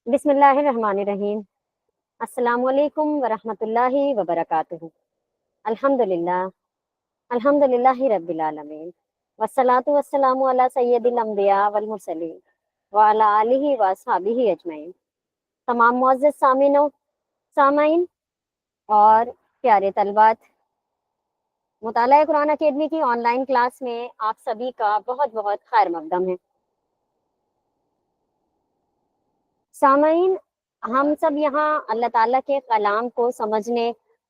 بسم اللہ الرحمن الرحیم۔ السلام علیکم ورحمۃ اللہ وبرکاتہ۔ الحمد للہ رب العالمین، والصلاۃ والسلام علی سید الانبیاء والمرسلین وعلی آلہ واصحابہ اجمعین۔ تمام معزز سامعین اور پیارے طلبات، مطالعہ قرآن اکیڈمی کی آن لائن کلاس میں آپ سبھی کا بہت بہت خیر مقدم ہے۔ سامعین، ہم سب یہاں اللہ تعالیٰ کے کلام کو سمجھنے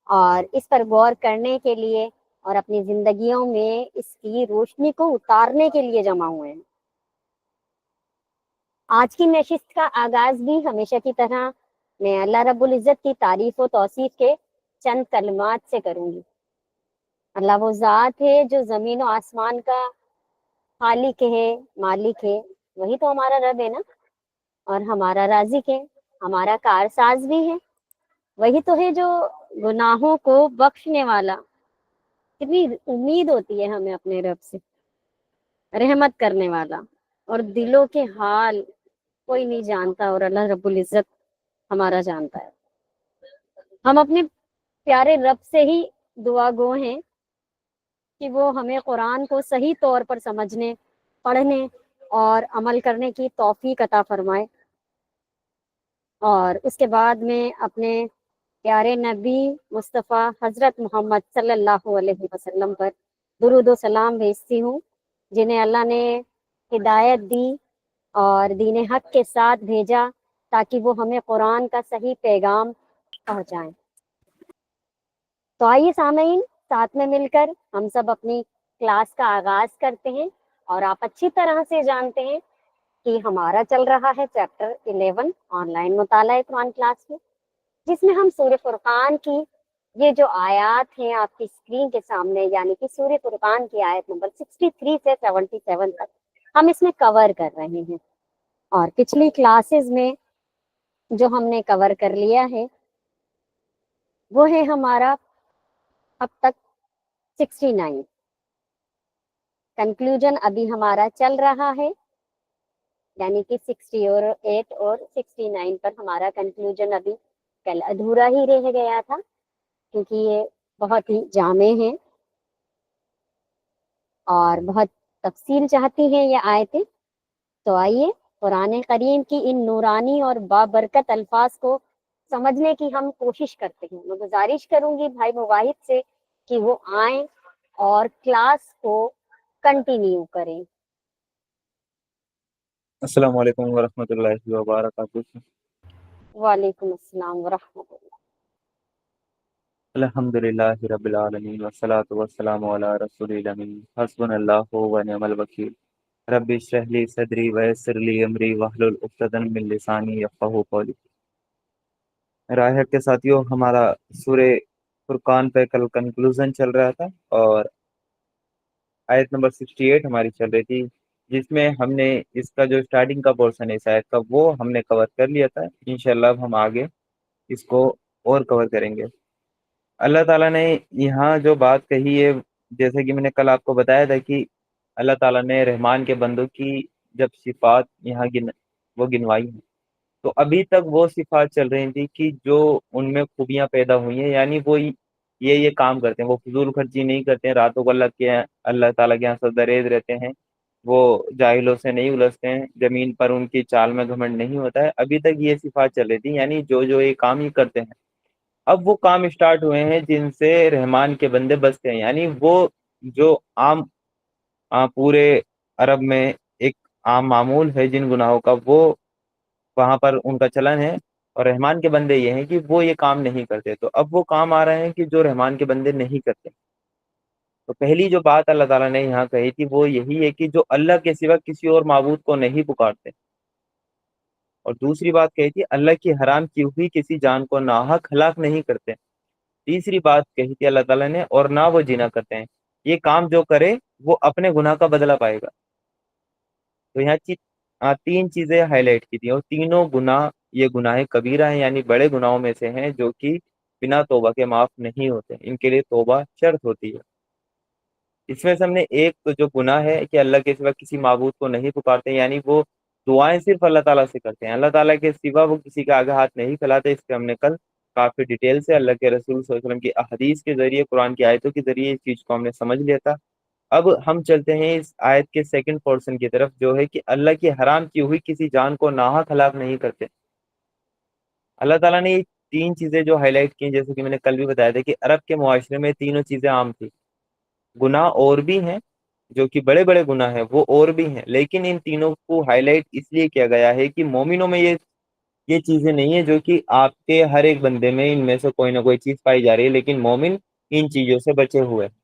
اور اس پر غور کرنے کے لیے اور اپنی زندگیوں میں اس کی روشنی کو اتارنے کے لیے جمع ہوئے ہیں۔ آج کی نشست کا آغاز بھی ہمیشہ کی طرح میں اللہ رب العزت کی تعریف و توصیف کے چند کلمات سے کروں گی۔ اللہ وہ ذات ہے جو زمین و آسمان کا خالق ہے، مالک ہے، وہی تو ہمارا رب ہے نا، اور ہمارا رازق ہے، ہمارا کارساز بھی ہے، وہی تو ہے جو گناہوں کو بخشنے والا۔ کتنی امید ہوتی ہے ہمیں اپنے رب سے، رحمت کرنے والا، اور دلوں کے حال کوئی نہیں جانتا اور اللہ رب العزت ہمارا جانتا ہے۔ ہم اپنے پیارے رب سے ہی دعا گو ہیں کہ وہ ہمیں قرآن کو صحیح طور پر سمجھنے، پڑھنے اور عمل کرنے کی توفیق عطا فرمائے، اور اس کے بعد میں اپنے پیارے نبی مصطفیٰ حضرت محمد صلی اللہ علیہ وسلم پر درود و سلام بھیجتی ہوں، جنہیں اللہ نے ہدایت دی اور دین حق کے ساتھ بھیجا تاکہ وہ ہمیں قرآن کا صحیح پیغام پہنچائیں۔ تو آئیے سامعین، ساتھ میں مل کر ہم سب اپنی کلاس کا آغاز کرتے ہیں، اور آپ اچھی طرح سے جانتے ہیں کہ ہمارا چل رہا ہے چیپٹر 11 آن لائن مطالعہ قرآن کلاس میں، جس میں ہم سورہ فرقان کی یہ جو آیات ہیں آپ کی اسکرین کے سامنے، یعنی کہ سورہ فرقان کی آیت نمبر 63 سے 77 تک ہم اس میں کور کر رہے ہیں۔ اور پچھلی کلاسز میں جو ہم نے کور کر لیا ہے وہ ہے ہمارا اب تک 69۔ کنکلوژن ابھی ہمارا چل رہا ہے، یعنی کہ 68 اور 69 پر ہمارا کنکلوژن ابھی کل ادھورا ہی رہ گیا تھا، کیونکہ یہ بہت ہی جامع ہیں اور بہت تفصیل چاہتی ہیں یہ آیتیں۔ تو آئیے قرآن کریم کی ان نورانی اور بابرکت الفاظ کو سمجھنے کی ہم کوشش کرتے ہیں۔ میں گزارش کروں گی بھائی مواحد سے کہ وہ آئیں اور کلاس کو کنٹینیو کریں۔ السلام علیکم ورحمۃ اللہ وبرکاتہ۔ وعلیکم السلام ورحمۃ اللہ۔ الحمد للہ رب العالمین والصلاۃ والسلام علی رسول الامین، حسبنا اللہ ونعم الوکیل، رب اشرح لی صدری ویسر لی امری واحلل عقدۃ من لسانی یفقہوا قولی۔ راہب کے ساتھیوں، ہمارا سورہ فرقان پہ کل کنکلوژن چل رہا تھا، اور آیت نمبر 68 ہماری چل رہی تھی، جس میں ہم نے اس کا جو اسٹارٹنگ کا پورشن ہے اس آیت کا وہ ہم نے کور کر لیا تھا۔ انشاءاللہ اب ہم آگے اس کو اور کور کریں گے۔ اللہ تعالیٰ نے یہاں جو بات کہی ہے، جیسے کہ میں نے کل آپ کو بتایا تھا کہ اللہ تعالیٰ نے رحمان کے بندوں کی جب صفات یہاں وہ گنوائی ہیں، تو ابھی تک وہ صفات چل رہی تھی کہ جو ان میں خوبیاں پیدا ہوئی ہیں، یعنی وہ یہ کام کرتے ہیں، وہ فضول خرچی نہیں کرتے ہیں، راتوں کو اللہ تعالیٰ کے یہاں سردریز رہتے ہیں، وہ جاہلوں سے نہیں الجھتے ہیں، زمین پر ان کی چال میں گھمنڈ نہیں ہوتا ہے۔ ابھی تک یہ صفات چل رہی تھی، یعنی جو یہ کام ہی کرتے ہیں۔ اب وہ کام اسٹارٹ ہوئے ہیں جن سے رحمان کے بندے بچتے ہیں، یعنی وہ جو عام پورے عرب میں ایک عام معمول ہے جن گناہوں کا، وہ وہاں پر ان کا چلن ہے، اور رحمان کے بندے یہ ہیں کہ وہ یہ کام نہیں کرتے۔ تو اب وہ کام آ رہے ہیں کہ جو رحمان کے بندے نہیں کرتے۔ تو پہلی جو بات اللہ تعالیٰ نے یہاں کہی تھی وہ یہی ہے کہ جو اللہ کے سوا کسی اور معبود کو نہیں پکارتے، اور دوسری بات کہی تھی اللہ کی حرام کی ہوئی کسی جان کو ناحق ہلاک نہیں کرتے۔ تیسری بات کہی تھی اللہ تعالیٰ نے، اور نہ وہ جنا کرتے ہیں، یہ کام جو کرے وہ اپنے گناہ کا بدلہ پائے گا۔ تو یہاں تین چیزیں ہائی لائٹ کی تھی، اور تینوں گناہ یہ گناہ کبیرہ ہیں، یعنی بڑے گناہوں میں سے ہیں جو کہ بنا توبہ کے معاف نہیں ہوتے، ان کے لیے توبہ شرط ہوتی ہے۔ اس میں سے ہم نے ایک تو جو گناہ ہے کہ اللہ کے سوا کسی معبود کو نہیں پکارتے، یعنی وہ دعائیں صرف اللہ تعالیٰ سے کرتے ہیں، اللہ تعالیٰ کے سوا وہ کسی کا آگے ہاتھ نہیں پھیلاتے۔ اس کے ہم نے کل کافی ڈیٹیل سے اللہ کے رسول صلی اللہ علیہ وسلم کی احادیث کے ذریعے، قرآن کی آیتوں کے ذریعے اس چیز کو ہم نے سمجھ لیا تھا۔ اب ہم چلتے ہیں اس آیت کے سیکنڈ پورشن کی طرف، جو ہے کہ اللہ کی حرام کی ہوئی کسی جان کو ناحق ہلاک نہیں کرتے۔ اللہ تعالیٰ نے یہ تین چیزیں جو ہائی لائٹ کی، جیسے کہ میں نے کل بھی بتایا تھا کہ عرب کے معاشرے میں تینوں چیزیں عام تھی۔ گناہ اور بھی ہیں جو کہ بڑے بڑے گناہ ہیں، وہ اور بھی ہیں، لیکن ان تینوں کو ہائی لائٹ اس لیے کیا گیا ہے کہ مومنوں میں یہ چیزیں نہیں ہیں جو کہ آپ کے ہر ایک بندے میں ان میں سے کوئی نہ کوئی چیز پائی جا رہی ہے، لیکن مومن ان چیزوں سے بچے ہوئے ہیں۔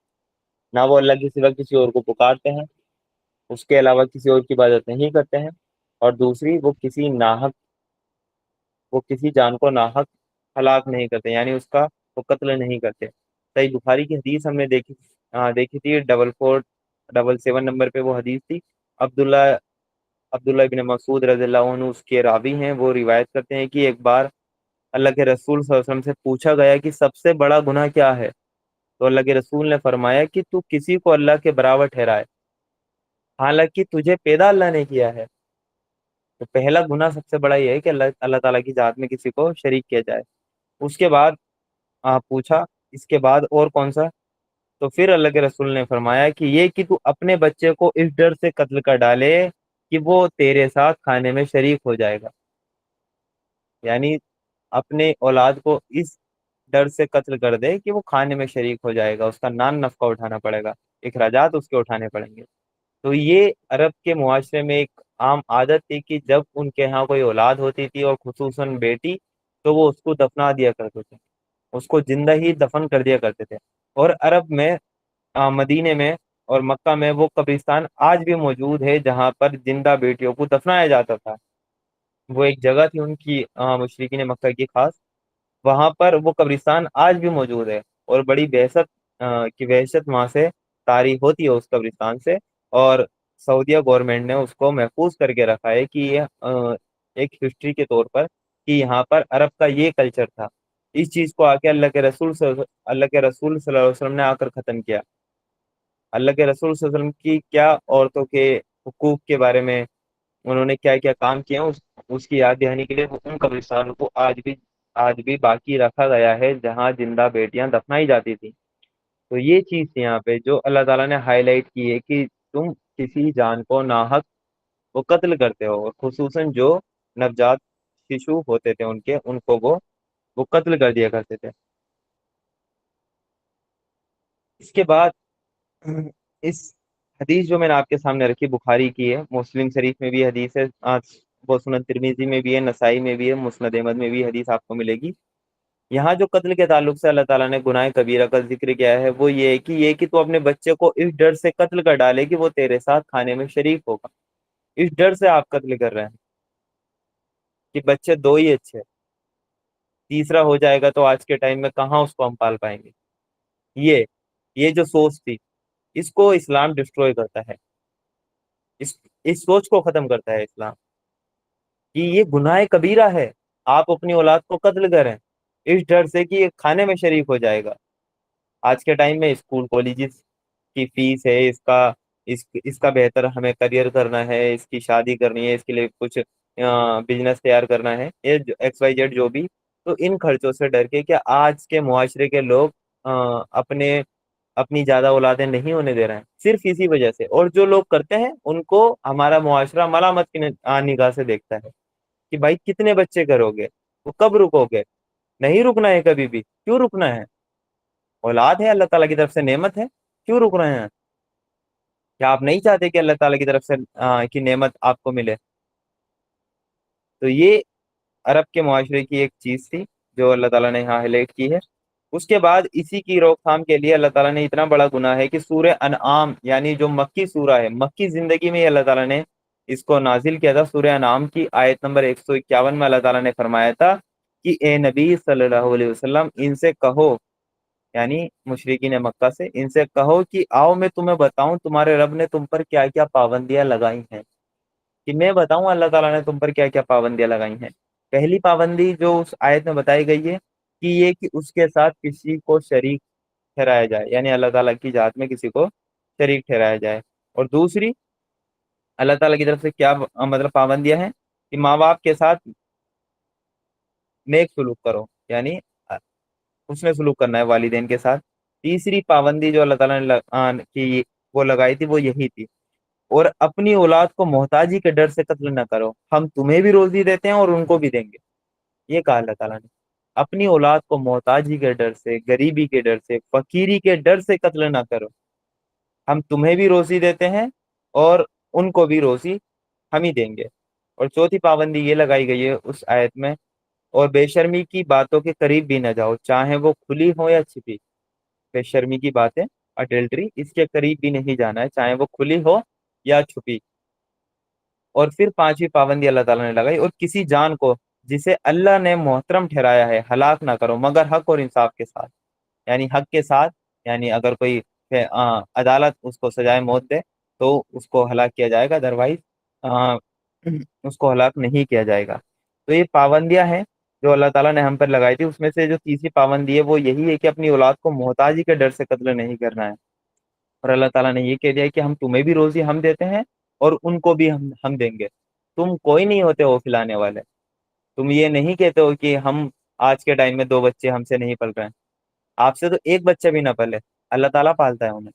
نہ وہ اللہ کے سوا کسی اور کو پکارتے ہیں، اس کے علاوہ کسی اور کی عبادت نہیں کرتے ہیں، اور دوسری وہ کسی جان کو ناحق ہلاک نہیں کرتے، یعنی اس کا وہ قتل نہیں کرتے۔ صحیح بخاری کی حدیث ہم نے دیکھی تھی، 4477 نمبر پہ وہ حدیث تھی۔ عبداللہ عبداللہ ابن مسعود رضی اللہ عنہ اس کے راوی ہیں، وہ روایت کرتے ہیں کہ ایک بار اللہ کے رسول صلی اللہ علیہ وسلم سے پوچھا گیا کہ سب سے بڑا گناہ کیا ہے، تو اللہ کے رسول نے فرمایا کہ تو کسی کو اللہ کے برابر ٹھہرائے حالانکہ تجھے پیدا اللہ نے کیا ہے۔ تو پہلا گناہ سب سے بڑا یہ ہے کہ اللہ تعالیٰ کی ذات میں کسی کو شریک کیا جائے۔ اس کے بعد پوچھا اس کے بعد اور کون سا، تو پھر اللہ کے رسول نے فرمایا کہ یہ کہ تو اپنے بچے کو اس ڈر سے قتل کر ڈالے کہ وہ تیرے ساتھ کھانے میں شریک ہو جائے گا، یعنی اپنے اولاد کو اس ڈر سے قتل کر دے کہ وہ کھانے میں شریک ہو جائے گا، اس کا نان نفقہ اٹھانا پڑے گا، اخراجات اس کے اٹھانے پڑیں گے۔ تو یہ عرب کے معاشرے میں ایک عام عادت تھی کہ جب ان کے ہاں کوئی اولاد ہوتی تھی اور خصوصاً بیٹی، تو وہ اس کو دفنا دیا کرتے تھے، اس کو زندہ ہی دفن کر دیا کرتے تھے۔ اور عرب میں مدینے میں اور مکہ میں وہ قبرستان آج بھی موجود ہے جہاں پر زندہ بیٹیوں کو دفنایا جاتا تھا۔ وہ ایک جگہ تھی ان کی مشرکین مکہ کی خاص، وہاں پر وہ قبرستان آج بھی موجود ہے، اور بڑی وحشت وہاں سے طاری ہوتی ہے اس قبرستان سے۔ اور سعودیہ گورنمنٹ نے اس کو محفوظ کر کے رکھا ہے کہ یہ ایک ہسٹری کے طور پر کہ یہاں پر عرب کا یہ کلچر تھا۔ اس چیز کو آ کے اللہ کے رسول صلی اللہ علیہ وسلم نے آ کر ختم کیا۔ اللہ کے رسول صلی اللہ علیہ وسلم کی کیا عورتوں کے حقوق کے بارے میں انہوں نے کیا کیا کام کیا، اس کی یاد دہانی کے لیے ان قبرستانوں کو آج بھی باقی رکھا گیا ہے جہاں زندہ بیٹیاں دفنائی جاتی تھی۔ تو یہ چیز تھی یہاں پہ جو اللہ تعالیٰ نے ہائی لائٹ کی ہے کہ تم کسی جان کو ناحق وہ قتل کرتے ہو، اور خصوصاً جو نوجات شیشو ہوتے تھے ان کو وہ قتل کر دیا کرتے تھے۔ اس کے بعد اس حدیث جو میں نے آپ کے سامنے رکھی بخاری کی ہے، مسلم شریف میں بھی حدیث ہے، وہ سنن ترمیزی میں بھی ہے، نسائی میں بھی ہے، مسند احمد میں بھی حدیث آپ کو ملے گی۔ یہاں جو قتل کے تعلق سے اللہ تعالیٰ نے گناہ کبیرہ کا ذکر کیا ہے وہ یہ کہ تو اپنے بچے کو اس ڈر سے قتل کر ڈالے کہ وہ تیرے ساتھ کھانے میں شریک ہوگا۔ اس ڈر سے آپ قتل کر رہے ہیں کہ بچے دو ہی اچھے، تیسرا ہو جائے گا تو آج کے ٹائم میں کہاں اس کو ہم پال پائیں گے۔ یہ یہ جو سوچ تھی، اس کو اسلام ڈسٹروائے کرتا ہے، اس اس سوچ کو ختم کرتا ہے اسلام کہ یہ گناہ کبیرہ ہے، آپ اپنی اولاد کو قتل کریں اس ڈر سے کہ یہ کھانے میں شریک ہو جائے گا۔ آج کے ٹائم میں اسکول کالجز کی فیس ہے، اس کا بہتر ہمیں کریئر کرنا ہے، اس کی شادی کرنی ہے، اس کے لیے کچھ بزنس تیار کرنا ہے، یہ ایکس وائی زیڈ جو بھی، تو ان خرچوں سے ڈر کے کہ آج کے معاشرے کے لوگ اپنی زیادہ اولادیں نہیں ہونے دے رہے ہیں صرف اسی وجہ سے، اور جو لوگ کرتے ہیں ان کو ہمارا معاشرہ ملامت کی نگاہ سے دیکھتا ہے کہ بھائی کتنے بچے کرو گے، وہ کب رکو گے؟ نہیں رکنا ہے کبھی بھی، کیوں رکنا ہے؟ اولاد ہے اللہ تعالیٰ کی طرف سے نعمت ہے، کیوں رک رہے ہیں؟ کیا آپ نہیں چاہتے کہ اللہ تعالیٰ کی طرف سے کی نعمت آپ کو ملے؟ تو یہ عرب کے معاشرے کی ایک چیز تھی جو اللہ تعالیٰ نے یہاں ہائی لائٹ کی ہے۔ اس کے بعد اسی کی روک تھام کے لیے اللہ تعالیٰ نے اتنا بڑا گناہ ہے کہ سورہ انعام، یعنی جو مکی سورہ ہے، مکی زندگی میں ہی اللہ تعالیٰ نے اس کو نازل کیا تھا۔ سورہ انعام کی آیت نمبر 151 میں اللہ تعالیٰ نے فرمایا تھا کہ اے نبی صلی اللہ علیہ وسلم ان سے کہو، یعنی مشرکین مکہ سے، ان سے کہو کہ آؤ میں تمہیں بتاؤں تمہارے رب نے تم پر کیا کیا پابندیاں لگائی ہیں، کہ میں بتاؤں اللہ تعالیٰ نے تم پر کیا کیا پابندیاں لگائی ہیں۔ پہلی پابندی جو اس آیت میں بتائی گئی ہے کہ یہ کہ اس کے ساتھ کسی کو شریک ٹھہرایا جائے، یعنی اللہ تعالیٰ کی ذات میں کسی کو شریک ٹھہرایا جائے۔ اور دوسری اللہ تعالیٰ کی طرف سے کیا مطلب پابندیاں ہیں کہ ماں باپ کے ساتھ نیک سلوک کرو، یعنی حسن سلوک کرنا ہے والدین کے ساتھ۔ تیسری پابندی جو اللہ تعالیٰ نے کی وہ لگائی تھی وہ یہی تھی، اور اپنی اولاد کو محتاجی کے ڈر سے قتل نہ کرو، ہم تمہیں بھی روزی دیتے ہیں اور ان کو بھی دیں گے، یہ کہا اللہ تعالیٰ نے۔ اپنی اولاد کو محتاجی کے ڈر سے، غریبی کے ڈر سے، فقیری کے ڈر سے قتل نہ کرو، ہم تمہیں بھی روزی دیتے ہیں اور ان کو بھی روزی ہم ہی دیں گے۔ اور چوتھی پابندی یہ لگائی گئی ہے اس آیت میں، اور بے شرمی کی باتوں کے قریب بھی نہ جاؤ، چاہے وہ کھلی ہو یا چھپی۔ بے شرمی کی باتیں، اڈلٹری، اس کے قریب بھی نہیں جانا ہے، چاہے وہ کھلی ہو یا چھپی۔ اور پھر پانچویں پابندی اللہ تعالیٰ نے لگائی، اور کسی جان کو جسے اللہ نے محترم ٹھہرایا ہے ہلاک نہ کرو مگر حق اور انصاف کے ساتھ، یعنی حق کے ساتھ، یعنی اگر کوئی عدالت اس کو سزائے موت دے تو اس کو ہلاک کیا جائے گا، ادروائز اس کو ہلاک نہیں کیا جائے گا۔ تو یہ پابندیاں ہیں جو اللہ تعالیٰ نے ہم پر لگائی تھی، اس میں سے جو تیسری پابندی ہے وہ یہی ہے کہ اپنی اولاد کو محتاجی کے ڈر سے قتل نہیں کرنا ہے۔ اور اللہ تعالیٰ نے یہ کہہ دیا کہ ہم تمہیں بھی روزی ہم دیتے ہیں اور ان کو بھی ہم دیں گے، تم کوئی نہیں ہوتے وہ کھلانے والے، تم یہ نہیں کہتے ہو کہ ہم آج کے ٹائم میں 2 بچے ہم سے نہیں پل رہے ہیں، آپ سے تو ایک بچہ بھی نہ پلے، اللہ تعالیٰ پالتا ہے انہیں،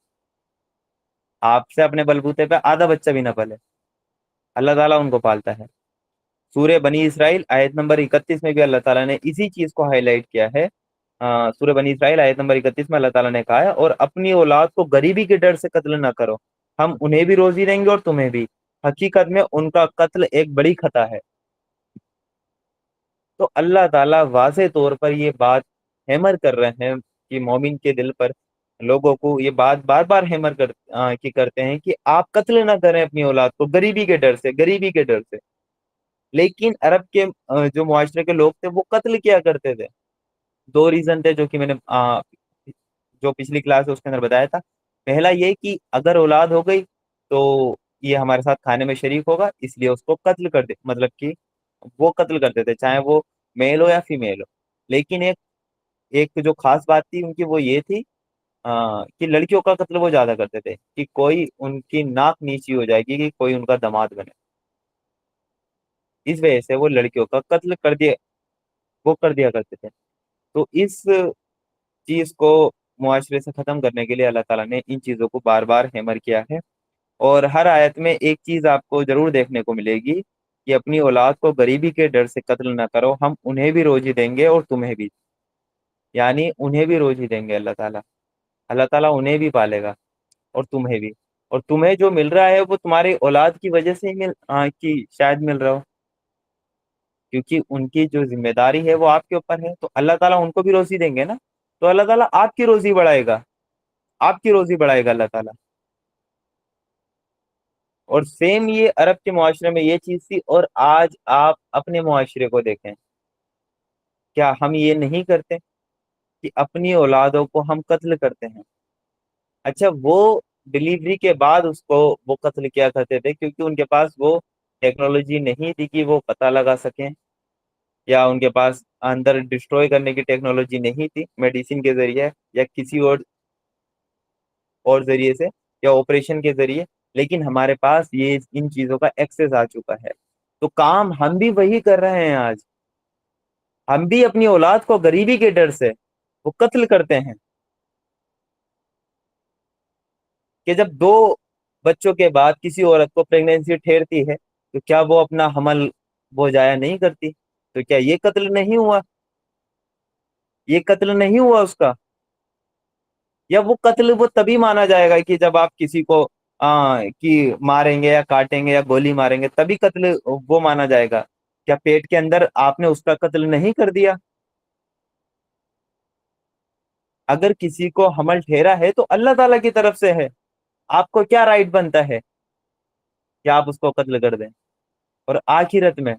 آپ سے اپنے بلبوتے پہ آدھا بچہ بھی نہ پلے، اللہ تعالیٰ ان کو پالتا ہے۔ سورہ بنی اسرائیل آیت نمبر 31 میں بھی اللہ تعالیٰ نے اسی چیز کو ہائی لائٹ کیا ہے۔ سورہ بنی اسرائیل آیت نمبر 31 میں اللہ تعالیٰ نے کہا ہے، اور اپنی اولاد کو غریبی کے ڈر سے قتل نہ کرو، ہم انہیں بھی روزی دیں گے اور تمہیں بھی، حقیقت میں ان کا قتل ایک بڑی خطا ہے۔ تو اللہ تعالیٰ واضح طور پر یہ بات ہیمر کر رہے ہیں کہ مومن کے دل پر، لوگوں کو یہ بات بار بار ہیمر کرتے ہیں کہ آپ قتل نہ کریں اپنی اولاد کو غریبی کے ڈر سے، غریبی کے ڈر سے۔ لیکن عرب کے جو معاشرے کے لوگ تھے وہ قتل کیا کرتے تھے۔ 2 ریزن تھے جو کہ میں نے جو پچھلی کلاس ہے اس کے اندر بتایا تھا۔ پہلا یہ کہ اگر اولاد ہو گئی تو یہ ہمارے ساتھ کھانے میں شریک ہوگا، اس لیے اس کو قتل کر دے، مطلب کہ وہ قتل کرتے تھے چاہے وہ میل ہو یا فیمیل ہو۔ لیکن ایک ایک جو خاص بات تھی ان کی وہ یہ تھی کہ لڑکیوں کا قتل وہ زیادہ کرتے تھے کہ کوئی ان کی ناک نیچی ہو جائے گی کہ کوئی ان کا داماد بنے، اس وجہ سے وہ لڑکیوں کا قتل کر دیا کرتے تھے۔ تو اس چیز کو معاشرے سے ختم کرنے کے لیے اللہ تعالیٰ نے ان چیزوں کو بار بار ہیمر کیا ہے۔ اور ہر آیت میں ایک چیز آپ کو ضرور دیکھنے کو ملے گی کہ اپنی اولاد کو غریبی کے ڈر سے قتل نہ کرو، ہم انہیں بھی روزی دیں گے اور تمہیں بھی، یعنی انہیں بھی روزی دیں گے اللہ تعالیٰ، اللہ تعالیٰ انہیں بھی پالے گا اور تمہیں بھی، اور تمہیں جو مل رہا ہے وہ تمہاری اولاد کی وجہ سے ہی کی شاید مل رہا ہو، کیونکہ ان کی جو ذمہ داری ہے وہ آپ کے اوپر ہے، تو اللہ تعالیٰ ان کو بھی روزی دیں گے نا، تو اللہ تعالیٰ آپ کی روزی بڑھائے گا، آپ کی روزی بڑھائے گا اللہ تعالیٰ۔ اور سیم یہ عرب کے معاشرے میں یہ چیز تھی، اور آج آپ اپنے معاشرے کو دیکھیں، کیا ہم یہ نہیں کرتے کہ اپنی اولادوں کو ہم قتل کرتے ہیں؟ اچھا، وہ ڈلیوری کے بعد اس کو وہ قتل کیا کرتے تھے کیونکہ ان کے پاس وہ ٹیکنالوجی نہیں تھی کہ وہ پتہ لگا سکیں، یا ان کے پاس اندر ڈسٹروئے کرنے کی ٹیکنالوجی نہیں تھی میڈیسن کے ذریعے یا کسی اور ذریعے سے، یا آپریشن کے ذریعے، لیکن ہمارے پاس یہ ان چیزوں کا ایکسس آ چکا ہے، تو کام ہم بھی وہی کر رہے ہیں آج، ہم بھی اپنی اولاد کو غریبی کے ڈر سے وہ قتل کرتے ہیں، کہ جب 2 بچوں کے بعد کسی عورت کو پریگنینسی ٹھہرتی ہے تو کیا وہ اپنا حمل وہ ضائع نہیں کرتی؟ تو کیا یہ قتل نہیں ہوا؟ یہ قتل نہیں ہوا اس کا؟ یا وہ قتل وہ تبھی مانا جائے گا کہ جب آپ کسی کو ماریں گے یا کاٹیں گے یا گولی ماریں گے تبھی قتل وہ مانا جائے گا؟ کیا پیٹ کے اندر آپ نے اس کا قتل نہیں کر دیا؟ اگر کسی کو حمل ٹھہرا ہے تو اللہ تعالیٰ کی طرف سے ہے، آپ کو کیا رائٹ بنتا ہے کہ آپ اس کو قتل کر دیں؟ اور آخرت میں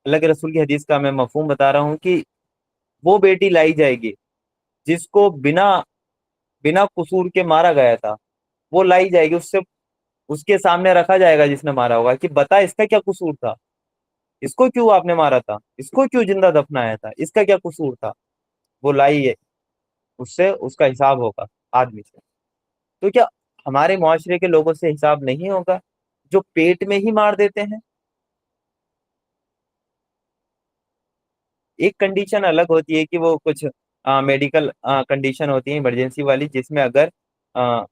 اللہ کے رسول کی حدیث کا میں مفہوم بتا رہا ہوں کہ وہ بیٹی لائی جائے گی جس کو بنا بنا قصور کے مارا گیا تھا، وہ لائی جائے گی، اس کے سامنے رکھا جائے گا جس نے مارا ہوگا کہ بتا اس کا کیا قصور تھا، اس کو کیوں آپ نے مارا تھا، اس کو کیوں زندہ دفنایا تھا، اس کا کیا قصور تھا؟ وہ لائی ہے، اس سے اس کا حساب ہوگا آدمی سے۔ تو کیا ہمارے معاشرے کے لوگوں سے حساب نہیں ہوگا جو پیٹ میں ہی مار دیتے ہیں؟ ایک کنڈیشن الگ ہوتی ہے کہ وہ کچھ میڈیکل کنڈیشن ہوتی ہے ایمرجنسی والی، جس میں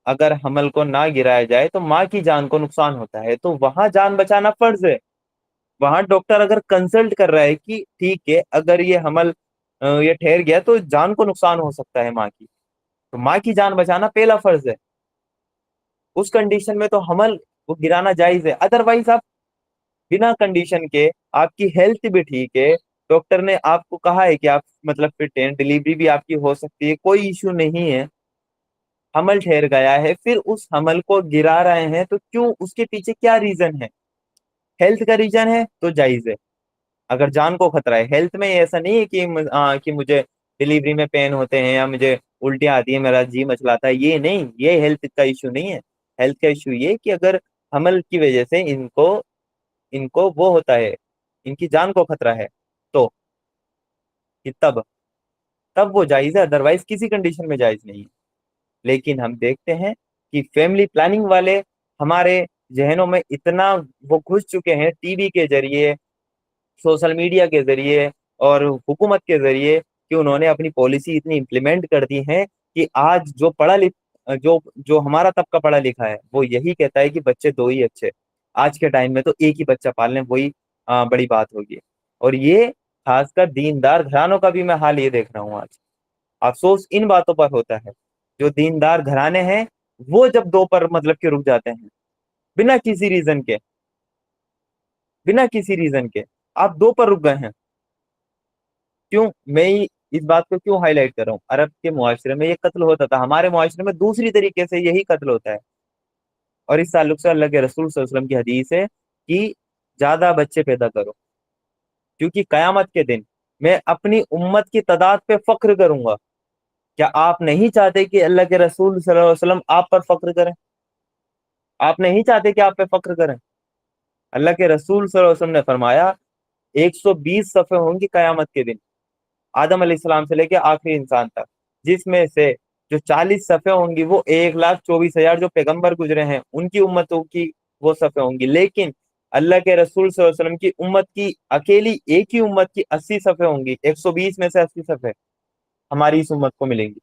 اگر حمل کو نہ گرایا جائے تو ماں کی جان کو نقصان ہوتا ہے، تو وہاں جان بچانا فرض ہے۔ وہاں ڈاکٹر اگر کنسلٹ کر رہا ہے کہ ٹھیک ہے اگر یہ حمل یہ ٹھہر گیا تو جان کو نقصان ہو سکتا ہے ماں کی، تو ماں کی جان بچانا پہلا فرض ہے۔ اس کنڈیشن میں تو حمل وہ گرانا جائز ہے، ادروائز آپ بنا کنڈیشن کے، آپ کی ہیلتھ بھی ٹھیک ہے، ڈاکٹر نے آپ کو کہا ہے کہ آپ مطلب فٹ ہیں، ڈلیوری بھی آپ کی ہو سکتی ہے، کوئی ایشو نہیں ہے، حمل ٹھہر گیا ہے، پھر اس حمل کو گرا رہے ہیں تو کیوں؟ اس کے پیچھے کیا ریزن ہے؟ ہیلتھ کا ریزن ہے تو جائز ہے۔ اگر جان کو خطرہ ہے ہیلتھ میں، ایسا نہیں ہے کہ مجھے ڈلیوری میں پین ہوتے ہیں یا مجھے الٹیاں آتی ہیں، میرا جی مچلاتا ہے، یہ نہیں، یہ ہیلتھ کا ایشو نہیں ہے۔ ہیلتھ کا ایشو یہ کہ اگر حمل کی وجہ سے ان کو وہ ہوتا ہے، ان کی جان کو خطرہ ہے، تو کہ تب وہ جائز ہے، ادروائز کسی کنڈیشن میں جائز نہیں ہے۔ لیکن ہم دیکھتے ہیں کہ فیملی پلاننگ والے ہمارے ذہنوں میں اتنا وہ گھس چکے ہیں، ٹی وی کے ذریعے، سوشل میڈیا کے ذریعے اور حکومت کے ذریعے، کہ انہوں نے اپنی پالیسی اتنی امپلیمنٹ کر دی ہے کہ آج جو ہمارا طبقہ پڑھا لکھا ہے وہ یہی کہتا ہے کہ بچے دو ہی اچھے، آج کے ٹائم میں تو ایک ہی بچہ پال لیں وہی بڑی بات ہوگی۔ اور یہ خاص کر دیندار گھرانوں کا بھی میں حال یہ دیکھ رہا ہوں آج۔ افسوس ان باتوں پر ہوتا ہے، جو دیندار گھرانے ہیں وہ جب دو پر مطلب کہ رک جاتے ہیں، بنا کسی ریزن کے، بنا کسی ریزن کے آپ دو پر رک گئے ہیں، کیوں؟ میں اس بات کو کیوں ہائی لائٹ کر رہا ہوں؟ عرب کے معاشرے میں یہ قتل ہوتا تھا، ہمارے معاشرے میں دوسری طریقے سے یہی قتل ہوتا ہے۔ اور اس تعلق سے اللہ کے رسول صلی اللہ علیہ وسلم کی حدیث ہے کہ زیادہ بچے پیدا کرو، کیونکہ قیامت کے دن میں اپنی امت کی تعداد پہ فخر کروں گا۔ کیا آپ نہیں چاہتے کہ اللہ کے رسول صلی اللہ علیہ وسلم آپ پر فخر کریں؟ آپ نہیں چاہتے کہ آپ پہ فخر کریں؟ اللہ کے رسول صلی اللہ علیہ وسلم نے فرمایا 120 صفحے ہوں گی قیامت کے دن، آدم علیہ السلام سے لے کے آخری انسان تک، جس میں سے جو 40 صفحے ہوں گی وہ 1,24,000 جو پیغمبر گزرے ہیں ان کی امتوں کی وہ صفحے ہوں گی، لیکن اللہ کے رسول صلی اللہ علیہ وسلم کی امت کی اکیلی ایک ہی امت کی 80 صفحے ہوں گی، 120 میں سے 80 صفحے ہماری اس امت کو ملیں گی۔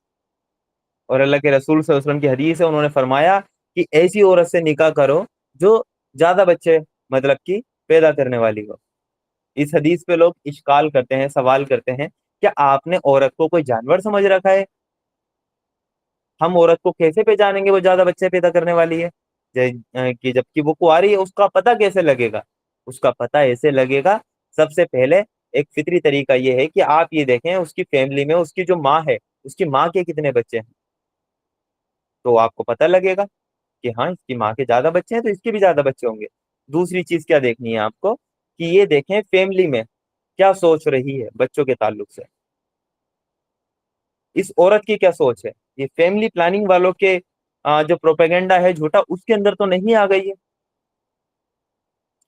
اور اللہ کے رسول صلی اللہ علیہ وسلم کی حدیث ہے، انہوں نے فرمایا کہ ایسی عورت سے نکاح کرو جو زیادہ بچے مطلب کہ پیدا کرنے والی ہو۔ اس حدیث پہ لوگ اشکال کرتے ہیں، سوال کرتے ہیں، کیا آپ نے عورت کو کوئی جانور سمجھ رکھا ہے؟ ہم عورت کو کیسے پہچانیں گے وہ زیادہ بچے پیدا کرنے والی ہے؟ کہ جبکہ وہ کنواری ہے، اس کا پتہ کیسے لگے گا؟ اس کا پتہ ایسے لگے گا، سب سے پہلے ایک فطری طریقہ یہ ہے کہ آپ یہ دیکھیں اس کی فیملی میں اس کی جو ماں ہے، اس کی ماں کے کتنے بچے ہیں، تو آپ کو پتہ لگے گا کہ ہاں اس کی ماں کے زیادہ بچے ہیں تو اس کے بھی زیادہ بچے ہوں گے۔ دوسری چیز کیا دیکھنی ہے آپ کو کہ یہ دیکھیں فیملی میں کیا سوچ رہی ہے بچوں کے تعلق سے، اس عورت کی کیا سوچ ہے؟ یہ فیملی پلاننگ والوں کے جو پروپیگنڈا ہے جھوٹا، اس کے اندر تو نہیں آ گئی ہے؟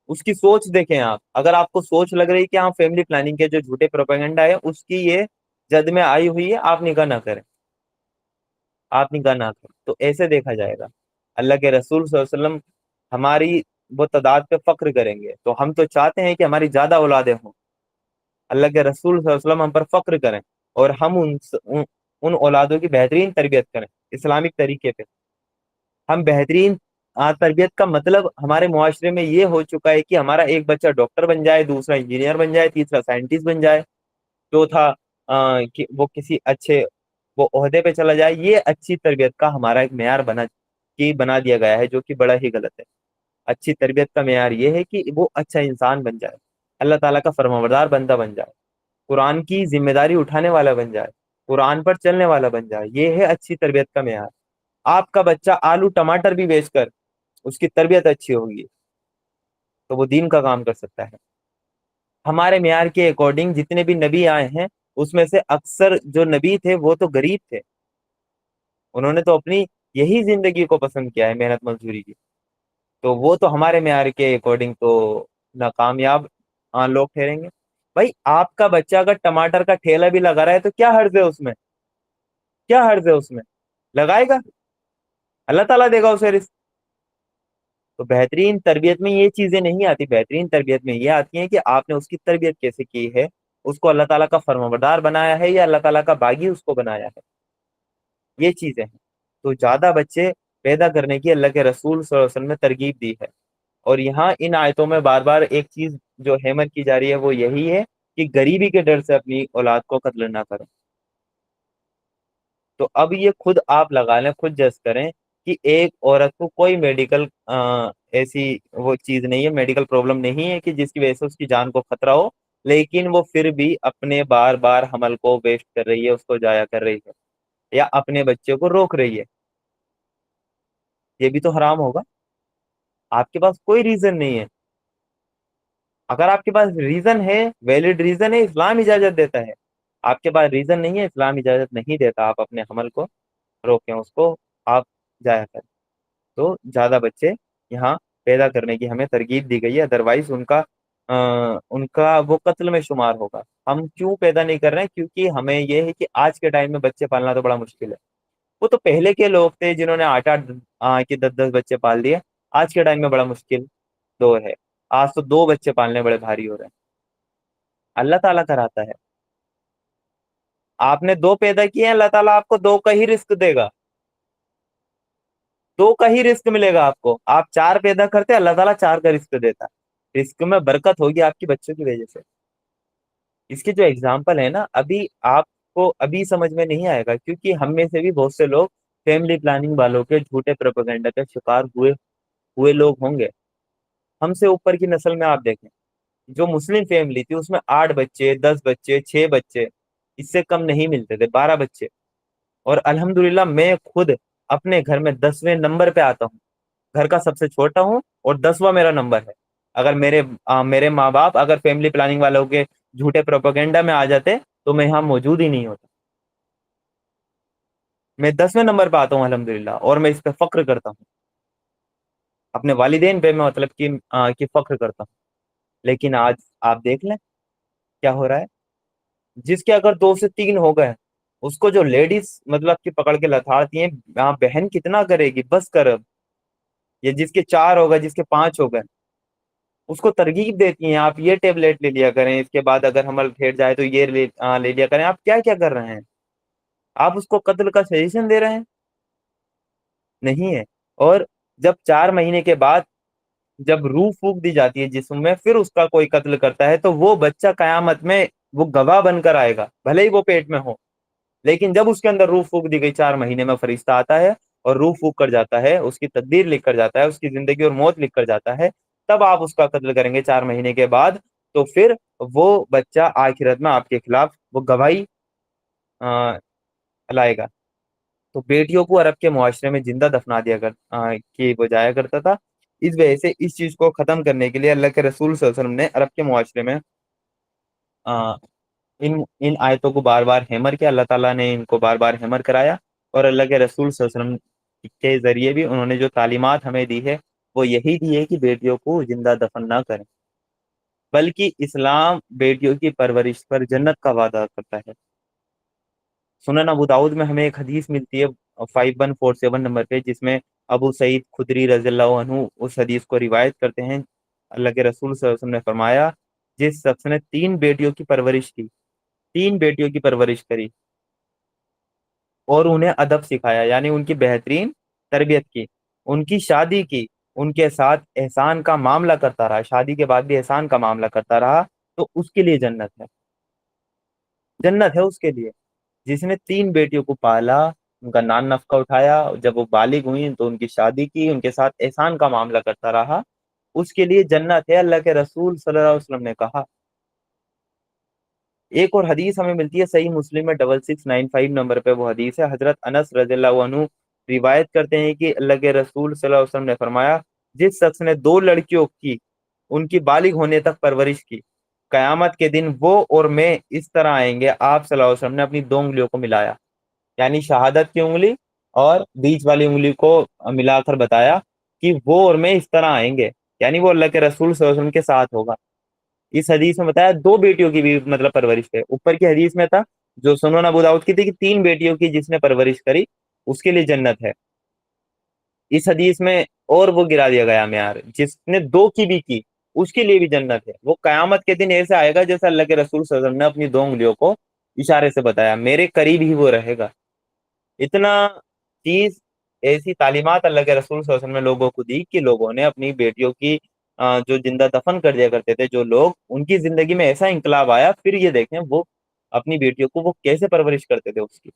اس کی سوچ دیکھیں آپ، اگر آپ کو سوچ لگ رہی کہ ہاں فیملی پلاننگ کے جو جھوٹے پروپیگنڈا ہے اس کی یہ جد میں آئی ہوئی ہے، آپ نکاح نہ کریں، آپ نکاح نہ کریں، تو ایسے دیکھا جائے گا۔ اللہ کے رسول صلی اللہ علیہ وسلم ہماری وہ تعداد پہ فخر کریں گے، تو ہم تو چاہتے ہیں کہ ہماری زیادہ اولادیں ہوں، اللہ کے رسول صلی اللہ علیہ وسلم ہم پر فخر کریں، اور ہم ان اولادوں کی بہترین تربیت کریں اسلامک طریقے پہ۔ ہم بہترین تربیت کا مطلب ہمارے معاشرے میں یہ ہو چکا ہے کہ ہمارا ایک بچہ ڈاکٹر بن جائے، دوسرا انجینئر بن جائے، تیسرا سائنٹسٹ بن جائے، چوتھا کہ وہ کسی اچھے وہ عہدے پہ چلا جائے۔ یہ اچھی تربیت کا ہمارا ایک معیار بنا دیا گیا ہے، جو کہ بڑا ہی غلط ہے۔ اچھی تربیت کا معیار یہ ہے کہ وہ اچھا انسان بن جائے، اللہ تعالیٰ کا فرمانبردار بندہ بن جائے، قرآن کی ذمہ داری اٹھانے والا بن جائے، قرآن پر چلنے والا بن جائے، یہ ہے اچھی تربیت کا معیار۔ آپ کا بچہ آلو ٹماٹر بھی بیچ کر اس کی تربیت اچھی ہوگی تو وہ دین کا کام کر سکتا ہے۔ ہمارے معیار کے اکارڈنگ جتنے بھی نبی آئے ہیں اس میں سے اکثر جو نبی تھے وہ تو غریب تھے، انہوں نے تو اپنی یہی زندگی کو پسند کیا ہے، محنت مزدوری کی، تو وہ تو ہمارے معیار کے اکارڈنگ تو ناکامیاب لوگ ٹھہریں گے۔ بھائی آپ کا بچہ اگر ٹماٹر کا ٹھیلا بھی لگا رہا ہے تو کیا حرج ہے اس میں؟ کیا حرج ہے اس میں؟ لگائے گا، اللہ تعالیٰ دے گا اسے رزق. تو بہترین تربیت میں یہ چیزیں نہیں آتی. بہترین تربیت میں یہ آتی ہیں کہ آپ نے اس کی تربیت کیسے کی ہے, اس کو اللہ تعالیٰ کا فرمانبردار بنایا ہے یا اللہ تعالیٰ کا باغی اس کو بنایا ہے, یہ چیزیں ہیں. تو زیادہ بچے پیدا کرنے کی اللہ کے رسول صلی اللہ علیہ وسلم نے ترغیب دی ہے. اور یہاں ان آیتوں میں بار بار ایک چیز جو ہیمر کی جا رہی ہے وہ یہی ہے کہ غریبی کے ڈر سے اپنی اولاد کو قتل نہ کریں. تو اب یہ خود آپ لگا لیں, خود جج کریں کہ ایک عورت کو کوئی میڈیکل ایسی وہ چیز نہیں ہے, میڈیکل پرابلم نہیں ہے کہ جس کی وجہ سے اس کی جان کو خطرہ ہو, لیکن وہ پھر بھی اپنے بار بار حمل کو ویسٹ کر رہی ہے, اس کو ضائع کر رہی ہے, یا اپنے بچے کو روک رہی ہے. یہ بھی تو حرام ہوگا. آپ کے پاس کوئی ریزن نہیں ہے. اگر آپ کے پاس ریزن ہے, ویلڈ ریزن ہے, اسلام اجازت دیتا ہے. آپ کے پاس ریزن نہیں ہے, اسلام اجازت نہیں دیتا, آپ اپنے حمل کو روکیں, اس کو آپ ضائع کریں. تو زیادہ بچے یہاں پیدا کرنے کی ہمیں ترغیب دی گئی ہے, ادروائز ان کا وہ قتل میں شمار ہوگا. ہم کیوں پیدا نہیں کر رہے ہیں؟ کیونکہ ہمیں یہ ہے کہ آج کے ٹائم میں بچے پالنا تو بڑا مشکل ہے. وہ تو پہلے کے لوگ تھے جنہوں نے 8 8 کہ 10 10 بچے پال دیے. آج کے ٹائم میں بڑا مشکل دور ہے. آج تو 2 بچے پالنے بڑے بھاری ہو رہے ہیں. اللہ تعالیٰ کراتا ہے. آپ نے 2 پیدا کیے ہیں, اللہ تعالیٰ آپ کو 2 کا ہی رزق دے گا, 2 کا ہی رزق ملے گا آپ کو. آپ 4 پیدا کرتے, اللہ تعالیٰ 4 کا رزق دیتا. رزق میں برکت ہوگی آپ کی بچوں کی وجہ سے. اس کے جو اگزامپل ہے نا, ابھی آپ کو ابھی سمجھ میں نہیں آئے گا, کیونکہ ہم میں سے بھی بہت سے لوگ فیملی پلاننگ والوں کے جھوٹے پروپیگنڈا کے شکار ہوئے لوگ ہوں گے. ہم سے اوپر کی نسل میں آپ دیکھیں, جو مسلم فیملی تھی اس میں 8 بچے, 10 بچے, 6 بچے, اس سے کم نہیں ملتے تھے, 12 بچے. اور الحمدللہ میں خود اپنے گھر میں 10ویں نمبر پہ آتا ہوں, گھر کا سب سے چھوٹا ہوں, اور 10واں میرا نمبر ہے. اگر میرے ماں باپ اگر فیملی پلاننگ والوں کے جھوٹے پروپیگنڈا میں آ جاتے تو میں یہاں موجود ہی نہیں ہوتا. میں 10ویں نمبر پہ آتا ہوں الحمدللہ, اور میں اس پہ فخر کرتا ہوں. اپنے والدین پہ میں مطلب کہ فخر کرتا ہوں. لیکن آج آپ دیکھ لیں کیا ہو رہا ہے. جس کے اگر 2 سے 3 ہو گئے, اس کو جو لیڈیز مطلب کہ پکڑ کے لتاڑتی ہیں, بہن کتنا کرے گی, بس کر اب. یہ جس کے 4 ہو گئے, جس کے 5 ہو گئے, اس کو ترغیب دیتی ہیں, آپ یہ ٹیبلیٹ لے لیا کریں, اس کے بعد اگر حمل پھیٹ جائے تو یہ لے لیا کریں. آپ کیا کیا کر رہے ہیں؟ آپ اس کو قتل کا سجیشن دے رہے ہیں. نہیں ہے. اور جب 4 مہینے کے بعد جب روح پھونک دی جاتی ہے جسم میں, پھر اس کا کوئی قتل کرتا ہے, تو وہ بچہ قیامت میں وہ گواہ بن کر آئے گا, بھلے ہی وہ پیٹ میں ہو. لیکن جب اس کے اندر روح پھونک دی گئی, 4 مہینے میں فرشتہ آتا ہے اور روح پھونک کر جاتا ہے, اس کی تقدیر لکھ کر جاتا ہے, اس کی زندگی اور موت لکھ کر جاتا ہے, تب آپ اس کا قتل کریں گے 4 مہینے کے بعد. تو پھر وہ بچہ آخرت میں آپ کے خلاف وہ گواہی لائے گا. تو بیٹیوں کو عرب کے معاشرے میں زندہ دفنا دیا کہ وہ جایا کرتا تھا. اس وجہ سے اس چیز کو ختم کرنے کے لیے اللہ کے رسول صلی اللہ علیہ وسلم نے عرب کے معاشرے میں ان آیتوں کو بار بار ہیمر کیا. اللہ تعالیٰ نے ان کو بار بار ہیمر کرایا, اور اللہ کے رسول صلی اللہ علیہ وسلم کے ذریعے بھی انہوں نے جو تعلیمات ہمیں دی ہے وہ یہی دی ہے کہ بیٹیوں کو زندہ دفن نہ کریں, بلکہ اسلام بیٹیوں کی پرورش پر جنت کا وعدہ کرتا ہے. سنن ابو داؤد میں ہمیں ایک حدیث ملتی ہے 5147 نمبر پہ, جس میں ابو سعید خدری رضی اللہ عنہ اس حدیث کو روایت کرتے ہیں. اللہ کے رسول صلی اللہ علیہ وسلم نے فرمایا, جس شخص نے 3 بیٹیوں کی پرورش کی, 3 بیٹیوں کی پرورش کری, اور انہیں ادب سکھایا, یعنی ان کی بہترین تربیت کی, ان کی شادی کی, ان کے ساتھ احسان کا معاملہ کرتا رہا, شادی کے بعد بھی احسان کا معاملہ کرتا رہا, تو اس کے لیے جنت ہے. جنت ہے اس کے لیے. جس نے 3 بیٹیوں کو پالا, ان کا نان نفقہ اٹھایا, جب وہ بالغ ہوئی تو ان کی شادی کی, ان کے ساتھ احسان کا معاملہ کرتا رہا, اس کے لیے جنت ہے. اللہ کے رسول صلی اللہ علیہ وسلم نے کہا. ایک اور حدیث ہمیں ملتی ہے صحیح مسلم میں 6695 نمبر پہ, وہ حدیث ہے حضرت انس رضی اللہ عنہ روایت کرتے ہیں کہ اللہ کے رسول صلی اللہ علیہ وسلم نے فرمایا, جس شخص نے 2 لڑکیوں کی ان کی بالغ ہونے تک پرورش کی, قیامت کے دن وہ اور میں اس طرح آئیں گے. آپ صلی اللہ علیہ وسلم نے اپنی 2 انگلیوں کو ملایا, یعنی شہادت کی انگلی اور بیچ والی انگلی کو ملا کر بتایا کہ وہ اور میں اس طرح آئیں گے, یعنی وہ اللہ کے رسول صلی اللہ علیہ وسلم کے ساتھ ہوگا. اس حدیث میں بتایا 2 بیٹیوں کی بھی مطلب پرورش ہے. اوپر کی حدیث میں تھا جو سنن ابو داؤد کی تھی کہ 3 بیٹیوں کی جس نے پرورش کری اس کے لیے جنت ہے. اس حدیث میں اور وہ گرا دیا گیا معیار، جس نے 2 کی بھی کی اس کے لیے بھی جنت ہے۔ وہ قیامت کے دن ایسے آئے گا جیسے اللہ کے رسول صلی اللہ علیہ وسلم نے اپنی 2 انگلیوں کو اشارے سے بتایا، میرے قریب ہی وہ رہے گا۔ اتنا چیز، ایسی تعلیمات اللہ کے رسول صلی اللہ علیہ وسلم نے لوگوں کو دی کہ لوگوں نے اپنی بیٹیوں کی جو زندہ دفن کر دیا کرتے تھے جو لوگ، ان کی زندگی میں ایسا انقلاب آیا۔ پھر یہ دیکھیں وہ اپنی بیٹیوں کو وہ کیسے پرورش کرتے تھے، اس کی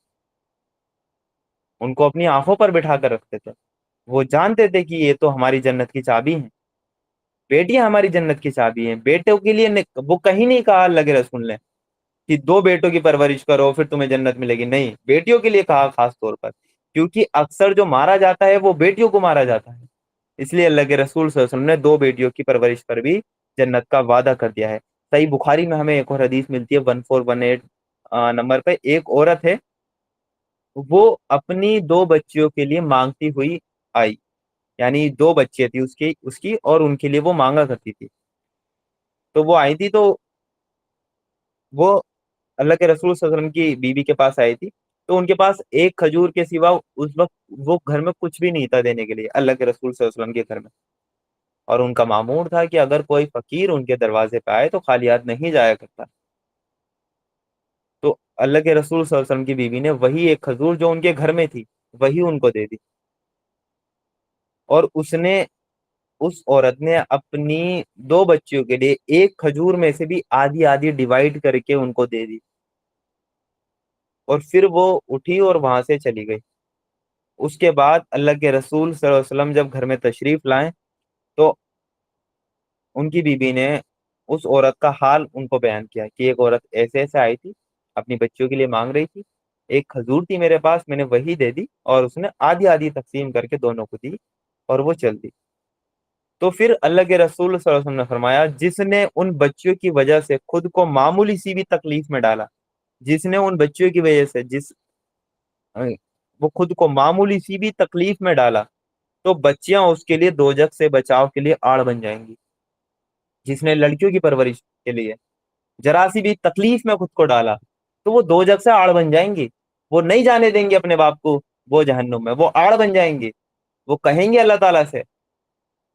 ان کو اپنی آنکھوں پر بٹھا کر رکھتے تھے۔ وہ جانتے تھے کہ یہ تو ہماری جنت کی چابی ہیں، بیٹیاں ہماری جنت کی چابی ہیں۔ بیٹوں کے لیے وہ کہیں نہیں کہا اللہ کے رسول نے کہ 2 بیٹوں کی پرورش کرو پھر تمہیں جنت ملے گی، نہیں، بیٹیوں کے لیے کہا خاص طور پر، کیونکہ اکثر جو مارا جاتا ہے وہ بیٹیوں کو مارا جاتا ہے۔ اس لیے اللہ کے رسول صلی اللہ علیہ وسلم نے 2 بیٹیوں کی پرورش پر بھی جنت کا وعدہ کر دیا ہے۔ صحیح بخاری میں ہمیں ایک اور حدیث ملتی ہے 1418 نمبر پہ، ایک عورت ہے، وہ اپنی 2 بچیوں کے لیے مانگتی ہوئی آئی، یعنی 2 بچے تھی اس کی اور ان کے لیے وہ مانگا کرتی تھی۔ تو وہ آئی تھی، تو وہ اللہ کے رسول صلی اللہ علیہ وسلم کی بیوی کے پاس آئی تھی، تو ان کے پاس ایک کھجور کے سوا اس وقت وہ گھر میں کچھ بھی نہیں تھا دینے کے لیے اللہ کے رسول صلی اللہ علیہ وسلم کے گھر میں۔ اور ان کا معمول تھا کہ اگر کوئی فقیر ان کے دروازے پہ آئے تو خالی ہاتھ نہیں جایا کرتا۔ تو اللہ کے رسول صلی اللہ علیہ وسلم کی بیوی نے وہی ایک کھجور جو ان کے گھر میں تھی وہی ان کو دے دی، اور اس عورت نے اپنی 2 بچیوں کے لیے ایک کھجور میں سے بھی آدھی آدھی ڈیوائڈ کر کے ان کو دے دی، اور پھر وہ اٹھی اور وہاں سے چلی گئی۔ اس کے بعد اللہ کے رسول صلی اللہ علیہ وسلم جب گھر میں تشریف لائیں تو ان کی بیوی نے اس عورت کا حال ان کو بیان کیا کہ ایک عورت ایسے ایسے آئی تھی، اپنی بچیوں کے لیے مانگ رہی تھی، ایک کھجور تھی میرے پاس، میں نے وہی دے دی، اور اس نے آدھی آدھی تقسیم کر کے دونوں کو دی اور وہ چل دی۔ تو پھر اللہ کے رسول صلی اللہ علیہ وسلم نے فرمایا، جس نے ان بچیوں کی وجہ سے خود کو معمولی سی بھی تکلیف میں ڈالا، جس نے ان بچیوں کی وجہ سے وہ خود کو معمولی سی بھی تکلیف میں ڈالا، تو بچیاں اس کے لیے دوزخ سے بچاؤ کے لیے آڑ بن جائیں گی۔ جس نے لڑکیوں کی پرورش کے لیے ذرا سی بھی تکلیف میں خود کو ڈالا تو وہ دوزخ سے آڑ بن جائیں گی، وہ نہیں جانے دیں گے اپنے باپ کو وہ جہنم میں، وہ آڑ بن جائیں گے۔ وہ کہیں گے اللہ تعالیٰ سے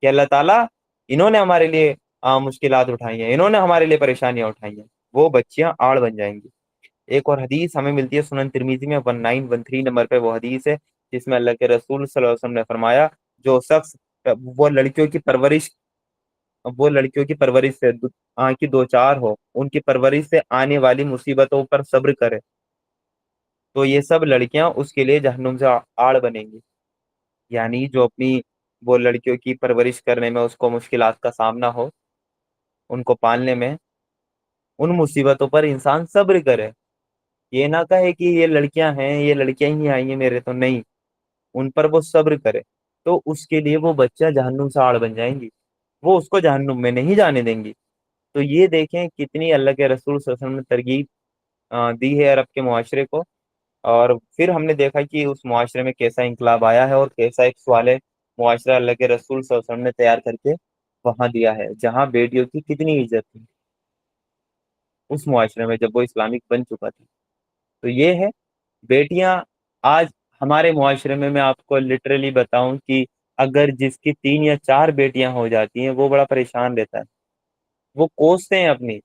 کہ اللہ تعالیٰ انہوں نے ہمارے لیے مشکلات اٹھائی ہیں، انہوں نے ہمارے لیے پریشانیاں اٹھائی ہیں، وہ بچیاں آڑ بن جائیں گی۔ ایک اور حدیث ہمیں ملتی ہے سنن ترمیزی میں 1913 نمبر پہ، وہ حدیث ہے جس میں اللہ کے رسول صلی اللہ علیہ وسلم نے فرمایا، جو شخص وہ لڑکیوں کی پرورش سے کی 2 4 ہو، ان کی پرورش سے آنے والی مصیبتوں پر صبر کرے تو یہ سب لڑکیاں اس کے لیے جہنم سے آڑ بنیں گی۔ یعنی جو اپنی وہ لڑکیوں کی پرورش کرنے میں اس کو مشکلات کا سامنا ہو، ان کو پالنے میں، ان مصیبتوں پر انسان صبر کرے، یہ نہ کہے کہ یہ لڑکیاں ہیں، یہ لڑکیاں ہی آئی ہیں میرے، تو نہیں، ان پر وہ صبر کرے تو اس کے لیے وہ بچہ جہنم سے آڑ بن جائیں گی، وہ اس کو جہنم میں نہیں جانے دیں گی۔ تو یہ دیکھیں کتنی اللہ کے رسول صلی اللہ علیہ وسلم نے ترغیب دی ہے عرب کے معاشرے کو، اور پھر ہم نے دیکھا کہ اس معاشرے میں کیسا انقلاب آیا ہے اور کیسا ایک سوال معاشرہ اللہ کے رسول صلی اللہ علیہ وسلم نے تیار کر کے وہاں دیا ہے، جہاں بیٹیوں کی کتنی عزت تھی اس معاشرے میں جب وہ اسلامک بن چکا تھا۔ تو یہ ہے بیٹیاں آج ہمارے معاشرے میں آپ کو لٹرلی بتاؤں کہ اگر جس کی 3 یا 4 بیٹیاں ہو جاتی ہیں وہ بڑا پریشان رہتا ہے، وہ کوستے ہیں اپنی،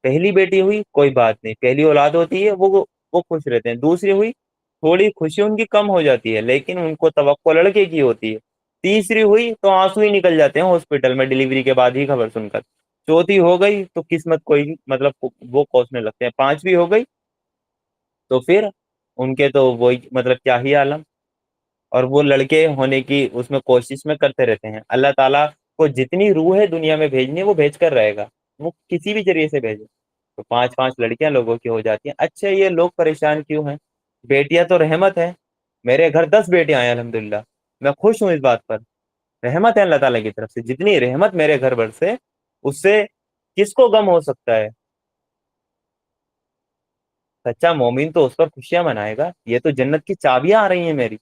پہلی بیٹی ہوئی کوئی بات نہیں، پہلی اولاد ہوتی ہے وہ خوش رہتے ہیں، دوسری ہوئی تھوڑی خوشی ان کی کم ہو جاتی ہے لیکن ان کو توقع لڑکے کی ہوتی ہے، تیسری ہوئی تو آنسو ہی نکل جاتے ہیں ہاسپٹل میں ڈلیوری کے بعد ہی خبر سن کر، چوتھی ہو گئی تو قسمت کوئی مطلب وہ کوسنے لگتے ہیں، 5ویں ہو گئی تو پھر ان کے تو وہی مطلب کیا ہی عالم، اور وہ لڑکے ہونے کی اس میں کوشش میں کرتے رہتے ہیں۔ اللہ تعالیٰ کو جتنی روح ہے دنیا میں بھیجنی وہ بھیج کر رہے گا، وہ کسی بھی ذریعے سے بھیجے، تو 5 5 لڑکیاں لوگوں کی ہو جاتی ہیں۔ اچھا یہ لوگ پریشان کیوں ہیں؟ بیٹیاں تو رحمت ہے، میرے گھر 10 بیٹیاں ہیں الحمدللہ، میں خوش ہوں اس بات پر، رحمت ہے اللہ تعالیٰ کی طرف سے، جتنی رحمت میرے گھر بھر سے، اس سے کس کو غم ہو سکتا ہے؟ سچا مومن تو اس پر خوشیاں منائے گا، یہ تو جنت کی چابیاں آ رہی ہیں میری،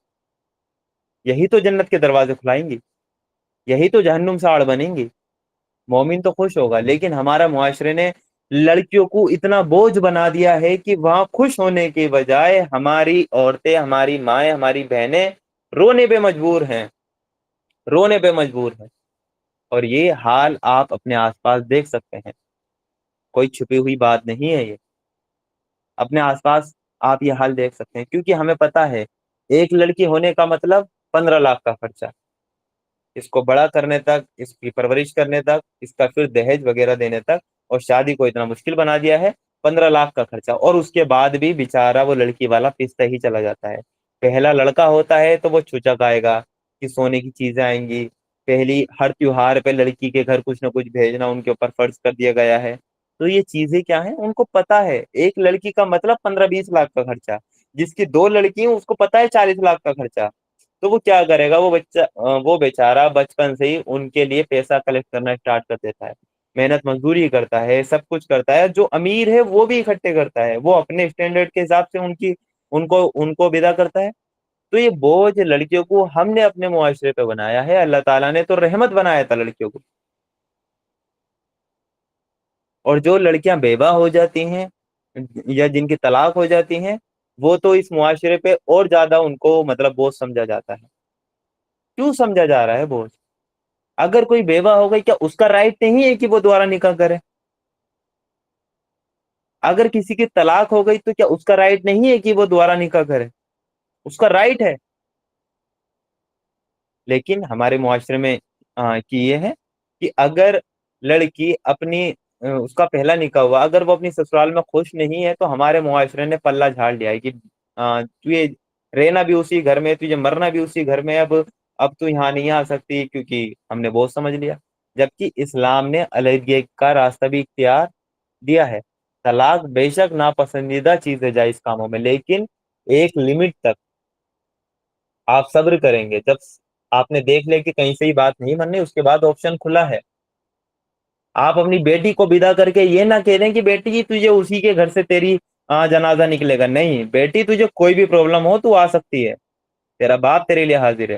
یہی تو جنت کے دروازے کھلائیں گی، یہی تو جہنم سے آڑ بنیں گی، مومن تو خوش ہوگا۔ لیکن ہمارا معاشرے نے لڑکیوں کو اتنا بوجھ بنا دیا ہے کہ وہاں خوش ہونے کے بجائے ہماری عورتیں، ہماری مائیں، ہماری بہنیں رونے پہ مجبور ہیں رونے پہ مجبور ہے. اور یہ حال آپ اپنے آس پاس دیکھ سکتے ہیں، کوئی چھپی ہوئی بات نہیں ہے یہ. اپنے آس پاس آپ یہ حال دیکھ سکتے ہیں، کیونکہ ہمیں پتا ہے ایک لڑکی ہونے کا مطلب 15 لاکھ کا خرچہ، اس کو بڑا کرنے تک، اس کی پرورش کرنے تک، اس کا پھر دہیج وغیرہ دینے تک، اور شادی کو اتنا مشکل بنا دیا ہے. 15 لاکھ کا خرچہ، اور اس کے بعد بھی بیچارہ وہ لڑکی والا پستا ہی چلا جاتا ہے. پہلا لڑکا ہوتا ہے تو وہ چھچک آئے گا کہ سونے کی چیزیں آئیں گی. پہلی ہر تیوہار پہ لڑکی کے گھر کچھ نہ کچھ بھیجنا ان کے اوپر فرض کر دیا گیا ہے. تو یہ چیزیں کیا ہیں، ان کو پتا ہے ایک لڑکی کا مطلب 15-20 لاکھ کا خرچہ. جس کی 2 لڑکی ہیں اس کو پتا ہے 40 لاکھ کا خرچہ. تو وہ کیا کرے گا، وہ بیچارہ بچپن سے ہی ان کے لیے پیسہ کلیکٹ کرنا اسٹارٹ کر دیتا ہے. محنت مزدوری کرتا ہے، سب کچھ کرتا ہے. جو امیر ہے وہ بھی اکٹھے کرتا ہے، وہ اپنے اسٹینڈرڈ کے حساب سے ان کو ودا کرتا ہے. تو یہ بوجھ لڑکیوں کو ہم نے اپنے معاشرے پہ بنایا ہے. اللہ تعالیٰ نے تو رحمت بنایا تھا لڑکیوں کو. اور جو لڑکیاں بیوہ ہو جاتی ہیں یا جن کی طلاق ہو جاتی ہیں، وہ تو اس معاشرے پہ اور زیادہ ان کو مطلب بوجھ سمجھا جاتا ہے. کیوں سمجھا جا رہا ہے بوجھ؟ اگر کوئی بیوہ ہو گئی، کیا اس کا رائٹ نہیں ہے کہ وہ دوبارہ نکاح کرے؟ اگر کسی کی طلاق ہو گئی تو کیا اس کا رائٹ نہیں ہے کہ وہ دوبارہ نکاح کرے؟ اس کا رائٹ ہے. لیکن ہمارے معاشرے میں کی یہ ہے کہ اگر لڑکی اس کا پہلا نکاح ہوا، اگر وہ اپنی سسرال میں خوش نہیں ہے، تو ہمارے معاشرے نے پلہ جھاڑ لیا ہے کہ تجھے رہنا بھی اسی گھر میں، تجھے مرنا بھی اسی گھر میں. اب تو یہاں نہیں آ سکتی، کیونکہ ہم نے بہت سمجھ لیا. جبکہ اسلام نے علیحدگی کا راستہ بھی اختیار دیا ہے. طلاق بے شک ناپسندیدہ چیز ہے جائز کاموں میں، لیکن ایک لمٹ تک آپ صبر کریں گے. جب آپ نے دیکھ لیا کہ کہیں سے ہی بات نہیں بننی، اس کے بعد آپشن کھلا ہے. آپ اپنی بیٹی کو ودا کر کے یہ نہ کہہ دیں کہ بیٹی تجھے اسی کے گھر سے تیری جنازہ نکلے گا. نہیں بیٹی، تجھے کوئی بھی پرابلم ہو تو آ سکتی ہے. تیرا باپ تیرے لیے حاضر ہے،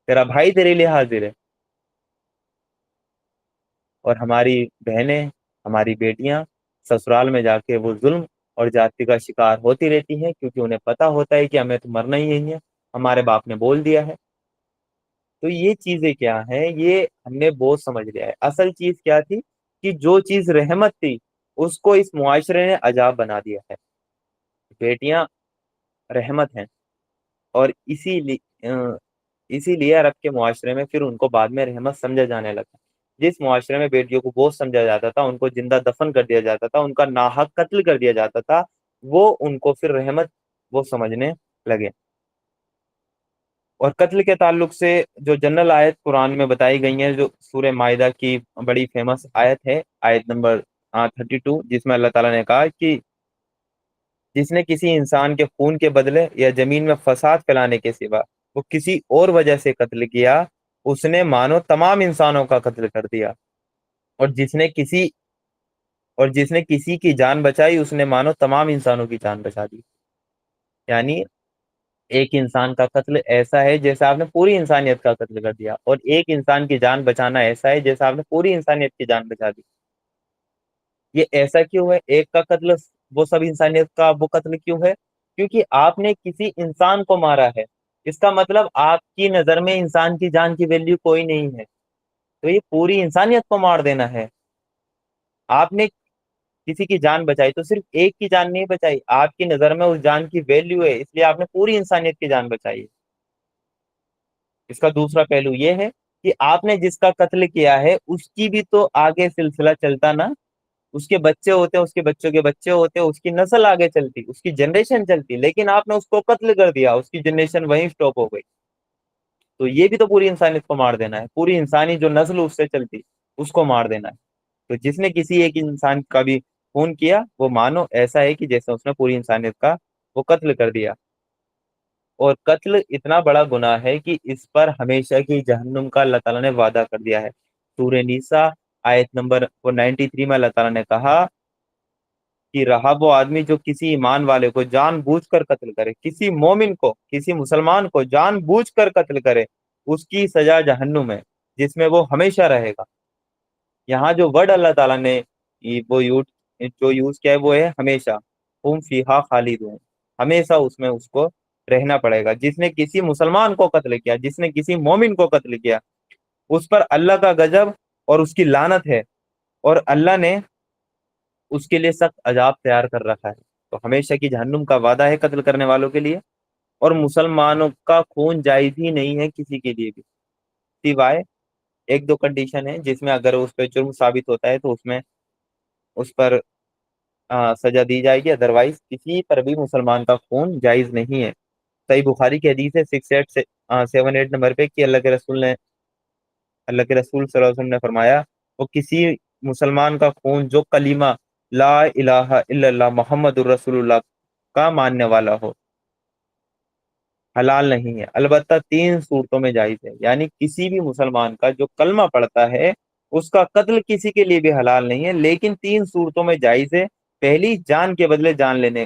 تیرا بھائی تیرے لیے حاضر ہے. اور ہماری بہنیں، ہماری بیٹیاں سسرال میں جا کے وہ ظلم اور جاتی کا شکار ہوتی رہتی ہیں، کیونکہ انہیں پتا ہوتا ہے کہ ہمیں تو مرنا ہی نہیں ہے، ہمارے باپ نے بول دیا ہے. تو یہ چیزیں کیا ہیں، یہ ہم نے بہت سمجھ لیا ہے. اصل چیز کیا تھی کہ جو چیز رحمت تھی اس کو اس معاشرے نے عذاب بنا دیا ہے. بیٹیاں رحمت ہیں، اور اسی لیے عرب کے معاشرے میں پھر ان کو بعد میں رحمت سمجھا جانے لگا. جس معاشرے میں بیٹیوں کو بہت سمجھا جاتا تھا، ان کو زندہ دفن کر دیا جاتا تھا، ان کا ناحق قتل کر دیا جاتا تھا، وہ ان کو پھر رحمت وہ سمجھنے لگے. اور قتل کے تعلق سے جو جنرل آیت قرآن میں بتائی گئی ہیں، جو سورہ مائدہ کی بڑی فیمس آیت ہے، آیت نمبر 32، جس میں اللہ تعالیٰ نے کہا کہ جس نے کسی انسان کے خون کے بدلے یا زمین میں فساد پھیلانے کے سوا وہ کسی اور وجہ سے قتل کیا، اس نے مانو تمام انسانوں کا قتل کر دیا. اور جس نے کسی کی جان بچائی، اس نے مانو تمام انسانوں کی جان بچا دی. یعنی ایک انسان کا قتل ایسا ہے جیسا آپ نے پوری انسانیت کا قتل کر دیا، اور ایک انسان کی جان بچانا ایسا ہے جیسا آپ نے پوری انسانیت کی جان بچا دی. یہ ایسا کیوں ہے؟ ایک کا قتل وہ سب انسانیت کا وہ قتل کیوں ہے؟ کیونکہ آپ نے کسی انسان کو مارا ہے. اس کا مطلب آپ کی نظر میں انسان کی جان کی ویلیو کوئی نہیں ہے. تو یہ پوری انسانیت کو مار دینا ہے. آپ نے کسی کی جان بچائی تو صرف ایک کی جان نہیں بچائی، آپ کی نظر میں اس جان کی ویلیو ہے، اس لیے آپ نے پوری انسانیت کی جان بچائی. اس کا دوسرا پہلو یہ ہے کہ آپ نے جس کا قتل کیا ہے اس کی بھی تو آگے سلسلہ چلتا نا. اس کے بچے ہوتے، اس کے بچوں کے بچے ہوتے، اس کی نسل آگے چلتی، اس کی جنریشن چلتی. لیکن آپ نے اس کو قتل کر دیا، اس کی جنریشن وہیں سٹاپ ہو گئی. تو یہ بھی تو پوری انسانیت کو مار دینا ہے. پوری انسانی جو نسل اس سے چلتی اس کو مار دینا ہے. تو جس نے کسی ایک انسان کا بھی خون کیا، وہ مانو ایسا ہے کہ جیسے اس نے پوری انسانیت کا وہ قتل کر دیا. اور قتل اتنا بڑا گناہ ہے کہ اس پر ہمیشہ کی جہنم کا اللہ تعالیٰ نے وعدہ کر دیا ہے. سورہ نیسا آیت نمبر 93 میں اللہ تعالیٰ نے کہا کہ رہا وہ آدمی جو کسی ایمان والے کو جان بوجھ کر قتل کرے، کسی مومن کو، کسی مسلمان کو جان بوجھ کر قتل کرے، اس کی سزا جہنم ہے، جس میں وہ ہمیشہ رہے گا. یہاں جو ورڈ اللہ تعالیٰ نے جو یوز کیا ہے وہ ہے ہمیشہ. ہم فیہا خالدون، ہمیشہ اس میں اس کو رہنا پڑے گا۔ جس نے کسی مسلمان کو قتل کیا، جس نے کسی مومن کو قتل کیا، اس پر اللہ کا غضب اور اس کی لعنت ہے، اور اللہ نے اس کے لیے سخت عذاب تیار کر رکھا ہے۔ تو ہمیشہ کی جہنم کا وعدہ ہے قتل کرنے والوں کے لیے، اور مسلمانوں کا خون جائز ہی نہیں ہے کسی کے لیے بھی، سوائے ایک دو کنڈیشن ہے جس میں اگر اس پہ جرم ثابت ہوتا ہے تو اس میں اس پر سزا دی جائے گی، ادروائز کسی پر بھی مسلمان کا خون جائز نہیں ہے۔ صحیح بخاری کی حدیث ہے 6878 نمبر پہ کہ اللہ کے رسول صلی اللہ علیہ وسلم نے فرمایا، وہ کسی مسلمان کا خون جو کلمہ لا الہ الا اللہ محمد الرسول اللہ کا ماننے والا ہو، حلال نہیں ہے، البتہ تین صورتوں میں جائز ہے۔ یعنی کسی بھی مسلمان کا جو کلمہ پڑھتا ہے اس کا قتل کسی کے لیے بھی حلال نہیں ہے، لیکن تین صورتوں میں جائز ہے۔ پہلی، جان کے بدلے جان لینے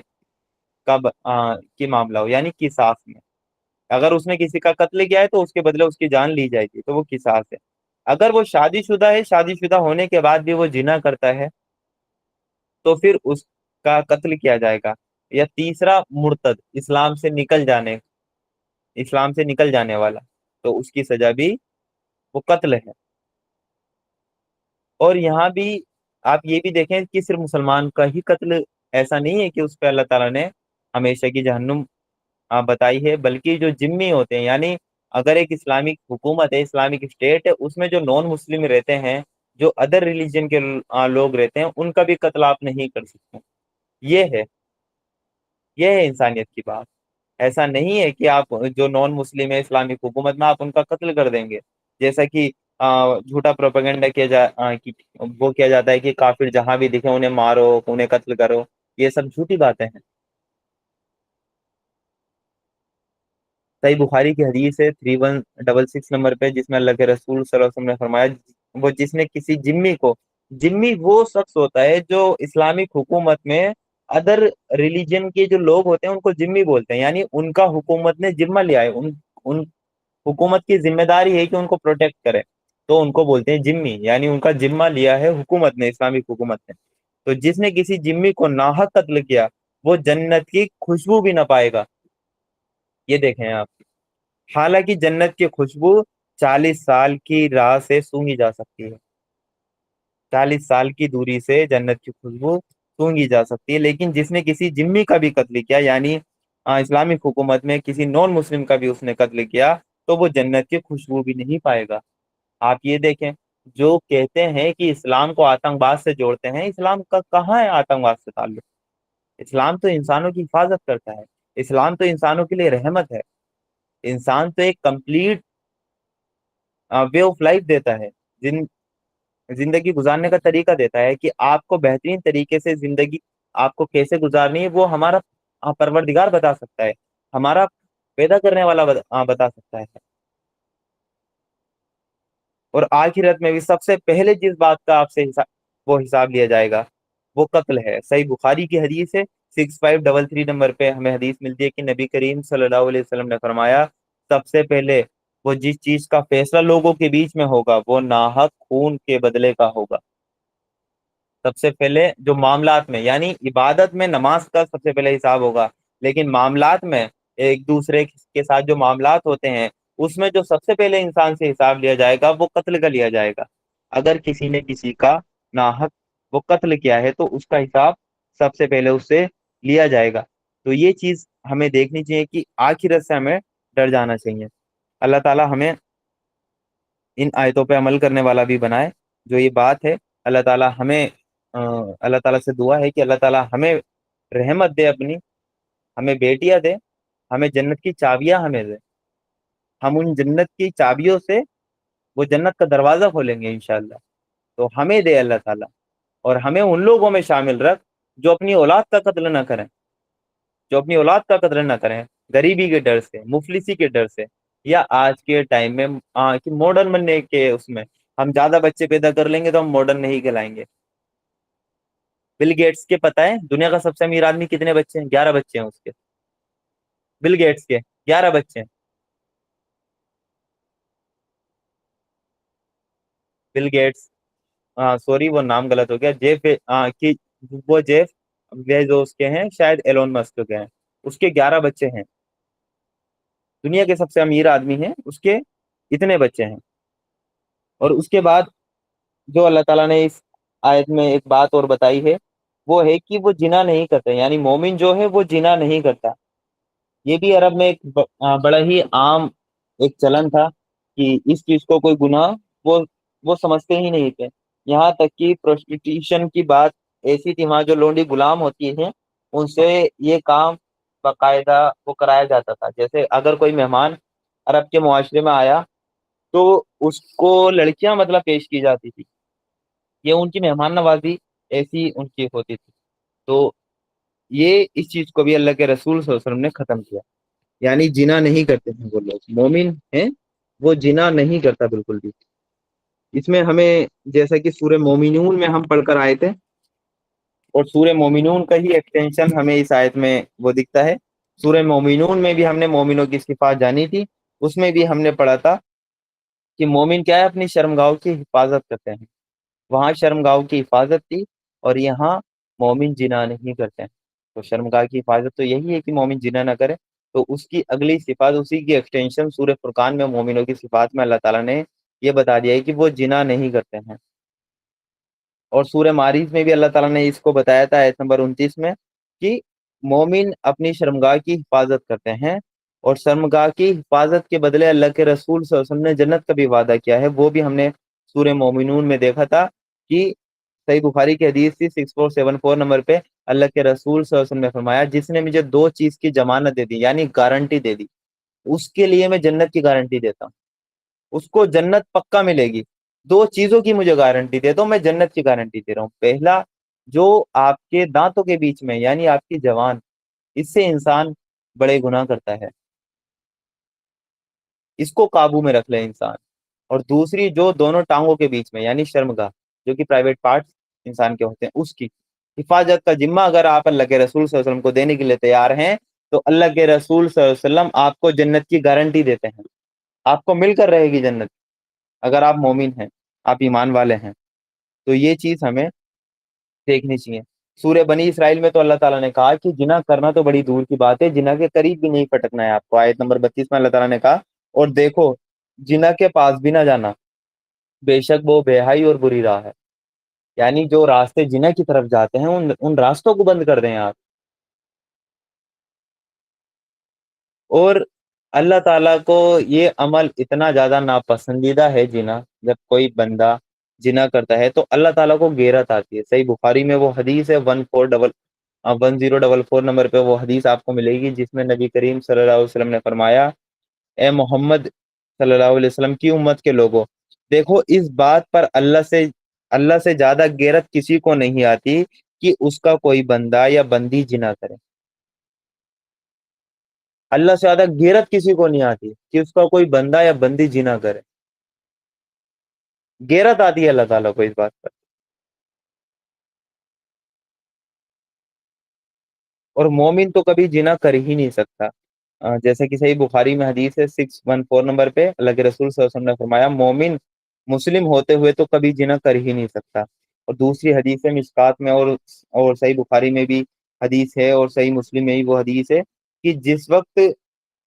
کی معاملہ ہو، یعنی قصاص میں اگر اس نے کسی کا قتل کیا ہے تو اس کے بدلے اس کی جان لی جائے گی، تو وہ قصاص ہے۔ اگر وہ شادی شدہ ہے، شادی شدہ ہونے کے بعد بھی وہ زنا کرتا ہے تو پھر اس کا قتل کیا جائے گا۔ یا تیسرا، مرتد، اسلام سے نکل جانے والا، تو اس کی سزا بھی وہ قتل ہے۔ اور یہاں بھی آپ یہ بھی دیکھیں کہ صرف مسلمان کا ہی قتل ایسا نہیں ہے کہ اس پہ اللہ تعالیٰ نے ہمیشہ کی جہنم بتائی ہے، بلکہ جو ذمی ہوتے ہیں، یعنی اگر ایک اسلامک حکومت ہے، اسلامک اسٹیٹ ہے، اس میں جو نان مسلم رہتے ہیں، جو ادر ریلیجن کے لوگ رہتے ہیں، ان کا بھی قتل آپ نہیں کر سکتے۔ یہ ہے یہ ہے انسانیت کی بات۔ ایسا نہیں ہے کہ آپ جو نان مسلم ہے اسلامک حکومت میں، آپ ان کا قتل کر دیں گے، جیسا کہ جھوٹا پروپیگنڈا وہ کیا جاتا ہے کہ کافر جہاں بھی دکھے انہیں مارو، انہیں قتل کرو۔ یہ سب جھوٹی باتیں ہیں۔ صحیح بخاری کی حدیث ہے 3166 نمبر پہ، جس میں اللہ کے رسول صلی اللہ علیہ وسلم نے فرمایا، وہ جس نے کسی ذمی وہ شخص ہوتا ہے جو اسلامک حکومت میں ادر ریلیجن کے جو لوگ ہوتے ہیں ان کو ذمی بولتے ہیں، یعنی ان کا حکومت نے ذمہ لیا ہے، ان حکومت کی ذمہ داری ہے کہ ان کو پروٹیکٹ کرے، تو ان کو بولتے ہیں ذمی، یعنی ان کا ذمہ لیا ہے حکومت نے، اسلامک حکومت نے۔ تو جس نے کسی ذمی کو ناحق قتل کیا وہ جنت کی خوشبو بھی نہ پائے گا۔ یہ دیکھیں آپ، حالانکہ جنت کی خوشبو 40 سال کی راہ سے سونگھی جا سکتی ہے، 40 سال کی دوری سے جنت کی خوشبو سونگھی جا سکتی ہے، لیکن جس نے کسی ذمی کا بھی قتل کیا، یعنی اسلامک حکومت میں کسی نان مسلم کا بھی اس نے قتل کیا، تو وہ جنت کی خوشبو بھی نہیں پائے گا۔ آپ یہ دیکھیں، جو کہتے ہیں کہ اسلام کو آتنک باد سے جوڑتے ہیں، اسلام کا کہاں ہے آتنک باد سے تعلق؟ اسلام تو انسانوں کی حفاظت کرتا ہے، اسلام تو انسانوں کے لیے رحمت ہے، انسان تو ایک کمپلیٹ وے آف لائف دیتا ہے، زندگی گزارنے کا طریقہ دیتا ہے کہ آپ کو بہترین طریقے سے زندگی آپ کو کیسے گزارنی ہے، وہ ہمارا پروردگار بتا سکتا ہے، ہمارا پیدا کرنے والا بتا سکتا ہے۔ اور آخرت میں بھی سب سے پہلے جس بات کا آپ سے وہ حساب لیا جائے گا وہ قتل ہے۔ صحیح بخاری کی حدیث ہے 6533 نمبر پہ ہمیں حدیث ملتی ہے کہ نبی کریم صلی اللہ علیہ وسلم نے فرمایا، سب سے پہلے وہ جس چیز کا فیصلہ لوگوں کے بیچ میں ہوگا وہ ناحق خون کے بدلے کا ہوگا۔ سب سے پہلے جو معاملات میں، یعنی عبادت میں نماز کا سب سے پہلے حساب ہوگا، لیکن معاملات میں ایک دوسرے کے ساتھ جو معاملات ہوتے ہیں اس میں جو سب سے پہلے انسان سے حساب لیا جائے گا وہ قتل کا لیا جائے گا۔ اگر کسی نے کسی کا ناحق وہ قتل کیا ہے تو اس کا حساب سب سے پہلے اس سے لیا جائے گا۔ تو یہ چیز ہمیں دیکھنی چاہیے کہ آخرت سے ہمیں ڈر جانا چاہیے۔ اللہ تعالی ہمیں ان آیتوں پہ عمل کرنے والا بھی بنائے۔ جو یہ بات ہے، اللہ تعالی ہمیں اللہ تعالیٰ سے دعا ہے کہ اللہ تعالیٰ ہمیں رحمت دے اپنی، ہمیں بیٹیاں دے، ہمیں جنت کی چابیاں ہمیں دے، ہم ان جنت کی چابیوں سے وہ جنت کا دروازہ کھولیں گے انشاءاللہ۔ تو ہمیں دے اللہ تعالیٰ، اور ہمیں ان لوگوں میں شامل رکھ جو اپنی اولاد کا قتل نہ کریں، جو اپنی اولاد کا قتل نہ کریں، غریبی کے ڈر سے، مفلسی کے ڈر سے، یا آج کے ٹائم میں کہ ماڈرن بننے کے اس میں ہم زیادہ بچے پیدا کر لیں گے تو ہم ماڈرن نہیں کہلائیں گے۔ بل گیٹس کے پتہ ہے دنیا کا سب سے امیر آدمی کتنے بچے ہیں؟ 11 بچے ہیں اس کے، بل گیٹس کے 11 بچے ہیں۔ بل گیٹس، سوری وہ نام غلط ہو گیا، وہ جیف بیزوس کے ہیں، شاید ایلون مسک کے ہیں، اس کے 11 بچے ہیں۔ دنیا کے سب سے امیر آدمی ہیں، اس کے اتنے بچے ہیں۔ اور اس کے بعد جو اللہ تعالیٰ نے اس آیت میں ایک بات اور بتائی ہے، وہ ہے کہ وہ جنا نہیں کرتے، یعنی مومن جو ہے وہ جنا نہیں کرتا۔ یہ بھی عرب میں ایک بڑا ہی عام ایک چلن تھا کہ اس چیز کو کوئی گناہ وہ وہ سمجھتے ہی نہیں تھے۔ یہاں تک کہ پروسٹیٹیوشن کی بات ایسی تھی، وہاں جو لونڈی غلام ہوتی ہیں ان سے یہ کام باقاعدہ وہ کرایا جاتا تھا۔ جیسے اگر کوئی مہمان عرب کے معاشرے میں آیا تو اس کو لڑکیاں مطلب پیش کی جاتی تھی، یہ ان کی مہمان نوازی ایسی ان کی ہوتی تھی۔ تو یہ اس چیز کو بھی اللہ کے رسول صلی اللہ علیہ وسلم نے ختم کیا، یعنی جنا نہیں کرتے ہیں وہ لوگ، مومن ہیں وہ جنا نہیں کرتا بالکل بھی۔ اس میں ہمیں جیسا کہ سورہ مومنون میں ہم پڑھ کر آئے تھے، اور سورہ مومنون کا ہی ایکسٹینشن ہمیں اس آیت میں وہ دکھتا ہے۔ سورہ مومنون میں بھی ہم نے مومنوں کی صفات جانی تھی، اس میں بھی ہم نے پڑھا تھا کہ مومن کیا ہے، اپنی شرمگاہوں کی حفاظت کرتے ہیں۔ وہاں شرمگاہوں کی حفاظت تھی، اور یہاں مومن جنا نہیں کرتے ہیں۔ تو شرمگاہ کی حفاظت تو یہی ہے کہ مومن جنا نہ کرے، تو اس کی اگلی صفات، اسی کی ایکسٹینشن سورہ فرقان میں مومنوں کی صفات میں اللہ تعالیٰ نے یہ بتا دیا ہے کہ وہ جنا نہیں کرتے ہیں۔ اور سورہ معارج میں بھی اللہ تعالیٰ نے اس کو بتایا تھا آیت نمبر 29 میں کہ مومن اپنی شرمگاہ کی حفاظت کرتے ہیں، اور شرمگاہ کی حفاظت کے بدلے اللہ کے رسول صلی اللہ علیہ وسلم نے جنت کا بھی وعدہ کیا ہے، وہ بھی ہم نے سورہ مومنون میں دیکھا تھا کہ صحیح بخاری کی حدیث تھی 6474 نمبر پہ، اللہ کے رسول صلی اللہ علیہ وسلم نے فرمایا جس نے مجھے 2 چیز کی ضمانت دے دی، یعنی گارنٹی دے دی، اس کے لیے میں جنت کی گارنٹی دیتا ہوں، اس کو جنت پکا ملے گی۔ 2 چیزوں کی مجھے گارنٹی دے دو، میں جنت کی گارنٹی دے رہا ہوں۔ پہلا، جو آپ کے دانتوں کے بیچ میں یعنی آپ کی زبان، اس سے انسان بڑے گناہ کرتا ہے، اس کو قابو میں رکھ لے انسان۔ اور دوسری، جو دونوں ٹانگوں کے بیچ میں یعنی شرمگاہ، جو کہ پرائیویٹ پارٹس انسان کے ہوتے ہیں، اس کی حفاظت کا ذمہ اگر آپ اللہ کے رسول صلی اللہ علیہ وسلم کو دینے کے لیے تیار ہیں تو اللہ کے رسول صلی اللہ علیہ وسلم آپ کو جنت کی گارنٹی دیتے ہیں، آپ کو مل کر رہے گی جنت، اگر آپ مومن ہیں، آپ ایمان والے ہیں۔ تو یہ چیز ہمیں دیکھنی چاہیے۔ سورہ بنی اسرائیل میں تو اللہ تعالیٰ نے کہا کہ جنا کرنا تو بڑی دور کی بات ہے، جنا کے قریب بھی نہیں پٹکنا ہے آپ کو۔ آیت نمبر 32 میں اللہ تعالیٰ نے کہا، اور دیکھو جنا کے پاس بھی نہ جانا، بے شک وہ بے حائی اور بری راہ ہے، یعنی جو راستے جنا کی طرف جاتے ہیں ان راستوں کو بند کر دیں آپ۔ اور اللہ تعالیٰ کو یہ عمل اتنا زیادہ ناپسندیدہ ہے جنا، جب کوئی بندہ جنا کرتا ہے تو اللہ تعالیٰ کو غیرت آتی ہے۔ صحیح بخاری میں وہ حدیث ہے 1044 نمبر پہ وہ حدیث آپ کو ملے گی، جس میں نبی کریم صلی اللہ علیہ وسلم نے فرمایا، اے محمد صلی اللہ علیہ وسلم کی امت کے لوگوں، دیکھو اس بات پر اللہ سے زیادہ غیرت کسی کو نہیں آتی کہ اس کا کوئی بندہ یا بندی جنا کرے۔ اللہ سے زیادہ غیرت کسی کو نہیں آتی کہ اس کا کوئی بندہ یا بندی جنا کرے، غیرت آتی ہے اللہ تعالیٰ کو اس بات پر۔ اور مومن تو کبھی جنا کر ہی نہیں سکتا، جیسے کہ صحیح بخاری میں حدیث ہے 614 نمبر پہ، اللہ کے رسول صلی اللہ علیہ وسلم نے فرمایا، مومن مسلم ہوتے ہوئے تو کبھی جنا کر ہی نہیں سکتا۔ اور دوسری حدیث ہے مشکات میں، اور صحیح بخاری میں بھی حدیث ہے، اور صحیح مسلم میں بھی وہ حدیث ہے کہ جس وقت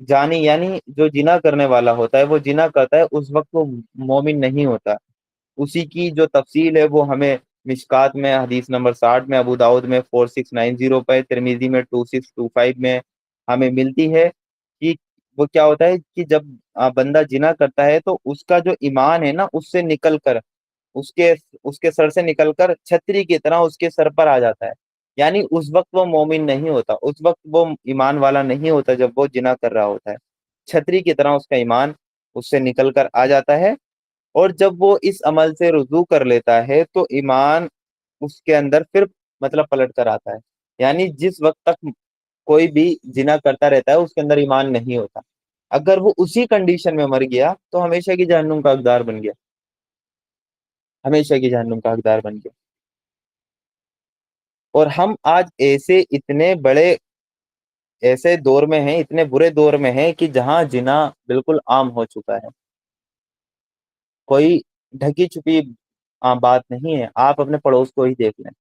جانی یعنی جو جنا کرنے والا ہوتا ہے وہ جنا کرتا ہے، اس وقت وہ مومن نہیں ہوتا۔ اسی کی جو تفصیل ہے وہ ہمیں مشکات میں حدیث نمبر 60 میں، ابو داؤد میں 4690 پہ، ترمیزی میں 2625 میں ہمیں ملتی ہے کہ وہ کیا ہوتا ہے کہ جب بندہ جنا کرتا ہے تو اس کا جو ایمان ہے نا، اس سے نکل کر اس کے سر سے نکل کر چھتری کی طرح اس کے سر پر آ جاتا ہے، یعنی اس وقت وہ مومن نہیں ہوتا، اس وقت وہ ایمان والا نہیں ہوتا جب وہ جنا کر رہا ہوتا ہے۔ چھتری کی طرح اس کا ایمان اس سے نکل کر آ جاتا ہے، اور جب وہ اس عمل سے رجوع کر لیتا ہے تو ایمان اس کے اندر پھر مطلب پلٹ کر آتا ہے، یعنی جس وقت تک کوئی بھی جنا کرتا رہتا ہے اس کے اندر ایمان نہیں ہوتا، اگر وہ اسی کنڈیشن میں مر گیا تو ہمیشہ کی جہنم کا حقدار بن گیا، ہمیشہ کی جہنم کا حقدار بن گیا۔ اور ہم آج ایسے دور میں ہیں، اتنے برے دور میں ہیں کہ جہاں جنا بالکل عام ہو چکا ہے، کوئی ڈھکی چھپی بات نہیں ہے۔ آپ اپنے پڑوس کو ہی دیکھ لیں،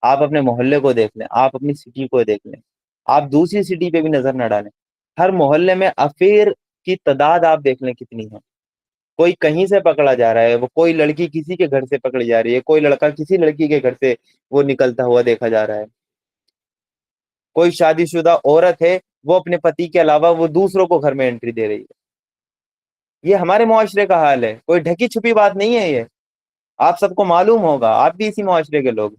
آپ اپنے محلے کو دیکھ لیں، آپ اپنی سٹی کو دیکھ لیں، آپ دوسری سٹی پہ بھی نظر نہ ڈالیں، ہر محلے میں افیر کی تعداد آپ دیکھ لیں کتنی ہے. کوئی کہیں سے پکڑا جا رہا ہے، وہ کوئی لڑکی کسی کے گھر سے پکڑی جا رہی ہے، کوئی لڑکا کسی لڑکی کے گھر سے وہ نکلتا ہوا دیکھا جا رہا ہے. کوئی شادی شدہ عورت ہے، وہ اپنے پتی کے علاوہ وہ دوسروں کو گھر میں انٹری دے رہی ہے. یہ ہمارے معاشرے کا حال ہے، کوئی ڈھکی چھپی بات نہیں ہے یہ. آپ سب کو معلوم ہوگا، آپ بھی اسی معاشرے کے لوگ.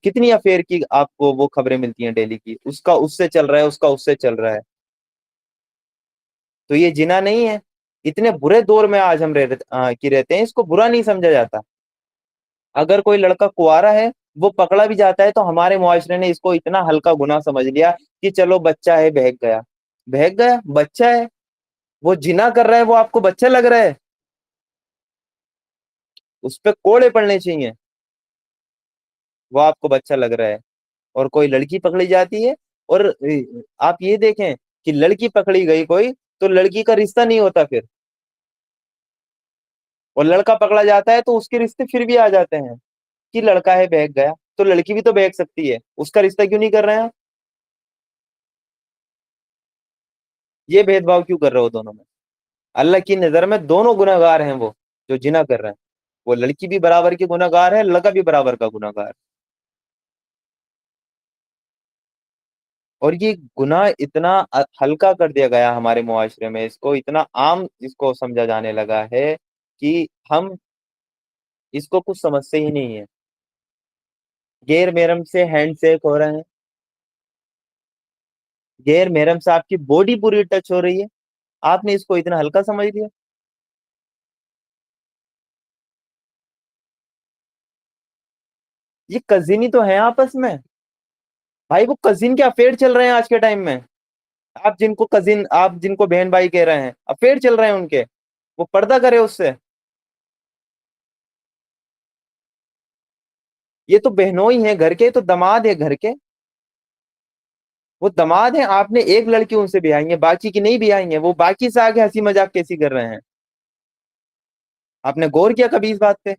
کتنی افیئر کی آپ کو وہ خبریں ملتی ہیں ڈیلی کی، اس کا اس سے چل رہا ہے، اس کا اس سے چل رہا ہے. تو یہ جنا نہیں ہے؟ اتنے برے دور میں آج ہم رہتے ہیں، اس کو برا نہیں سمجھا جاتا. اگر کوئی لڑکا کنوارا ہے، وہ پکڑا بھی جاتا ہے، تو ہمارے معاشرے نے اس کو اتنا ہلکا گناہ سمجھ لیا کہ چلو بچہ ہے، بہک گیا. بہک گیا بچہ ہے، وہ جنا کر رہا ہے، وہ آپ کو بچہ لگ رہا ہے؟ اس پہ کوڑے پڑنے چاہیے. وہ آپ کو بچہ لگ رہا ہے. اور کوئی لڑکی پکڑی جاتی ہے، اور آپ یہ دیکھیں کہ لڑکی پکڑی گئی کوئی، تو لڑکی کا رشتہ نہیں ہوتا پھر. اور لڑکا پکڑا جاتا ہے تو اس کے رشتے پھر بھی آ جاتے ہیں کہ لڑکا ہے بہک گیا، تو لڑکی بھی تو بہک سکتی ہے، اس کا رشتہ کیوں نہیں کر رہے ہیں؟ یہ بھید بھاؤ کیوں کر رہے ہو دونوں میں؟ اللہ کی نظر میں دونوں گناہ گار ہیں، وہ جو جنا کر رہے ہیں. وہ لڑکی بھی برابر کی گناہ گار ہے، لڑکا بھی برابر کا گناہ گار ہے. اور یہ گناہ اتنا ہلکا کر دیا گیا ہمارے معاشرے میں، اس کو اتنا عام اس کو سمجھا جانے لگا ہے کہ ہم اس کو کچھ سمجھتے ہی نہیں ہے. غیر محرم سے ہینڈ شیک ہو رہے ہیں، غیر محرم سے آپ کی باڈی پوری ٹچ ہو رہی ہے، آپ نے اس کو اتنا ہلکا سمجھ لیا. یہ کزن ہی تو ہیں آپس میں بھائی، وہ کزن کے افیئر چل رہے ہیں آج کے ٹائم میں. آپ جن کو کزن، آپ جن کو بہن بھائی کہہ رہے ہیں، افیئر چل رہے ہیں ان کے. وہ پردہ کرے اس سے. یہ تو بہنوئی ہیں گھر کے، تو دماد ہے گھر کے. وہ دماد ہیں، آپ نے ایک لڑکی ان سے بیائی ہے، باقی کی نہیں بیائی ہیں. وہ باقی سے آگے ہنسی مذاق کیسی کر رہے ہیں؟ آپ نے غور کیا کبھی اس بات پہ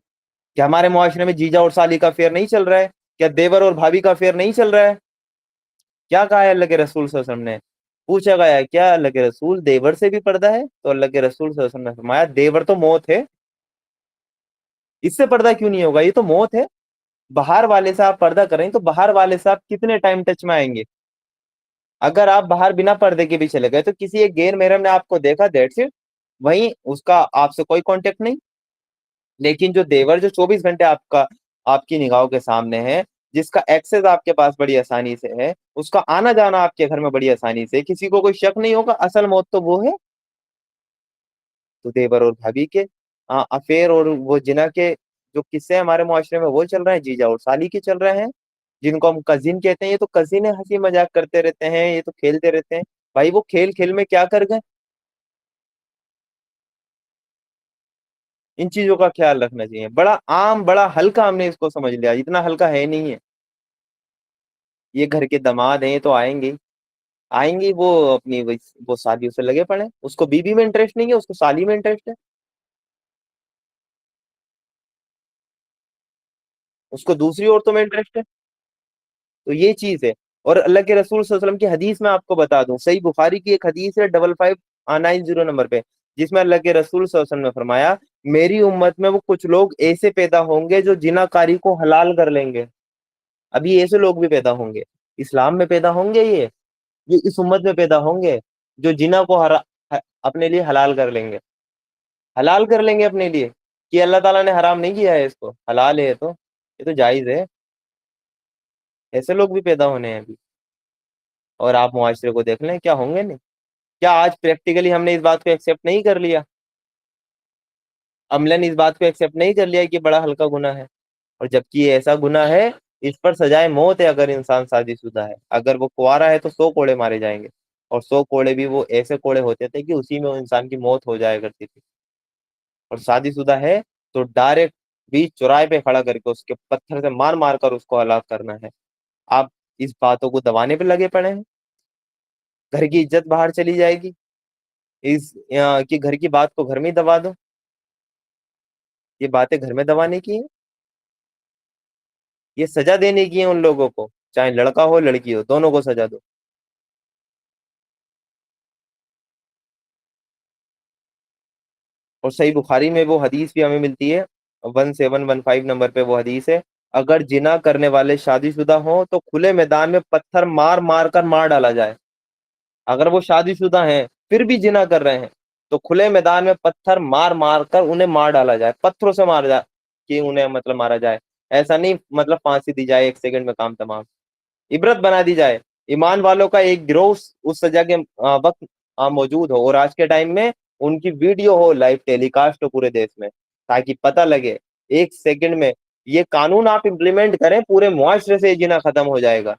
کہ ہمارے معاشرے میں جیجا اور سالی کا افیئر نہیں چل رہا ہے؟ کیا دیور اور بھابھی کا افیئر نہیں چل رہا ہے؟ کیا کہا ہے اللہ کے رسول صلی اللہ علیہ وسلم نے؟ پوچھا گیا کیا اللہ کے رسول دیور سے بھی پردہ ہے؟ تو اللہ کے رسول صلی اللہ علیہ وسلم نے فرمایا دیور تو موت ہے، اس سے پردہ کیوں نہیں ہوگا؟ یہ تو موت ہے. باہر والے سے آپ پردہ کریں تو باہر والے سے آپ کتنے ٹائم ٹچ میں آئیں گے؟ اگر آپ باہر بنا پردے کے بھی چلے گئے تو کسی ایک غیر محرم نے آپ کو دیکھا، دیٹس اٹ، وہیں اس کا آپ سے کوئی کانٹیکٹ نہیں. لیکن جو دیور جو 24 گھنٹے آپ کی نگاہوں کے سامنے ہے، جس کا ایکسس آپ کے پاس بڑی آسانی سے ہے، اس کا آنا جانا آپ کے گھر میں بڑی آسانی سے، کسی کو کوئی شک نہیں ہوگا، اصل موت تو وہ ہے. تو دیور اور بھابھی کے افیئر اور وہ جنا کے جو قصے ہمارے معاشرے میں وہ چل رہے ہیں، جیجا اور سالی کے چل رہے ہیں، جن کو ہم کزن کہتے ہیں. یہ تو کزن ہے، ہنسی مذاق کرتے رہتے ہیں، یہ تو کھیلتے رہتے ہیں. بھائی وہ کھیل کھیل میں کیا کر گئے؟ ان چیزوں کا خیال رکھنا چاہیے. بڑا عام، بڑا ہلکا ہم نے اس کو سمجھ لیا، اتنا ہلکا ہے نہیں ہے. یہ گھر کے داماد ہیں تو آئیں گے، آئیں گے وہ اپنی وہ شادیوں سے لگے پڑے. اس کو بیوی میں انٹرسٹ نہیں ہے، اس کو سالی میں انٹرسٹ ہے، اس کو دوسری عورتوں میں انٹرسٹ ہے. تو یہ چیز ہے. اور اللہ کے رسول صلی اللہ علیہ وسلم کی حدیث میں آپ کو بتا دوں، صحیح بخاری کی ایک حدیث ہے 5590 نمبر پہ، جس میں اللہ کے رسول صلی اللہ علیہ وسلم نے فرمایا میری امت میں وہ کچھ لوگ ایسے پیدا ہوں گے جو جنا کاری کو حلال کر لیں گے. ابھی ایسے لوگ بھی پیدا ہوں گے، اسلام میں پیدا ہوں گے. یہ اس امت میں پیدا ہوں گے جو جنا کو اپنے لیے حلال کر لیں گے. حلال کر لیں گے اپنے لیے، کہ اللہ تعالیٰ نے حرام نہیں کیا ہے، اس کو حلال ہے، تو یہ تو جائز ہے. ایسے لوگ بھی پیدا ہونے ہیں ابھی. اور آپ معاشرے کو دیکھ لیں، کیا ہوں گے نہیں. کیا آج پریکٹیکلی ہم نے اس بات کو ایکسیپٹ نہیں کر لیا؟ عملاً اس بات کو ایکسیپٹ نہیں کر لیا کہ بڑا ہلکا گناہ ہے؟ اور جبکہ یہ ایسا گناہ ہے، اس پر سزائے موت ہے اگر انسان شادی شدہ ہے. اگر وہ کنوارا ہے تو 100 کوڑے مارے جائیں گے. اور 100 کوڑے بھی وہ ایسے کوڑے ہوتے تھے کہ اسی میں وہ انسان کی موت ہو جایا کرتی تھی. اور شادی شدہ ہے تو ڈائریکٹ بیچ چوراہے پہ کھڑا کر کے اس کے پتھر سے مار مار کر اس کو ہلاک کرنا ہے. آپ اس باتوں کو دبانے پہ لگے پڑے ہیں. گھر کی عزت باہر چلی جائے گی اس کہ گھر کی بات کو گھر میں ہی دبا دو. یہ باتیں گھر میں دبانے کی ہیں، یہ سزا دینے کی ہیں ان لوگوں کو، چاہے لڑکا ہو لڑکی ہو، دونوں کو سزا دو. اور صحیح بخاری میں وہ حدیث بھی ہمیں ملتی ہے، 1715 نمبر پہ وہ حدیث ہے، اگر جنا کرنے والے شادی شدہ ہوں تو کھلے میدان میں پتھر مار مار کر مار ڈالا جائے۔ اگر وہ شادی شدہ ہیں پھر بھی جنا کر رہے ہیں تو کھلے میدان میں پتھر مار مار کر انہیں مار ڈالا جائے، پتھروں سے مار جائے کہ انہیں مطلب مارا جائے، ایسا نہیں مطلب پھانسی دی جائے 1 سیکنڈ میں کام تمام، عبرت بنا دی جائے۔ ایمان والوں کا ایک گروہ اس سزا کے وقت موجود ہو، اور آج کے ٹائم میں ان کی ویڈیو ہو لائیو ٹیلی کاسٹ ہو پورے دیش میں، تاکہ پتہ لگے 1 سیکنڈ میں یہ قانون آپ امپلیمنٹ کریں، پورے معاشرے سے یہ جنا ختم ہو جائے گا۔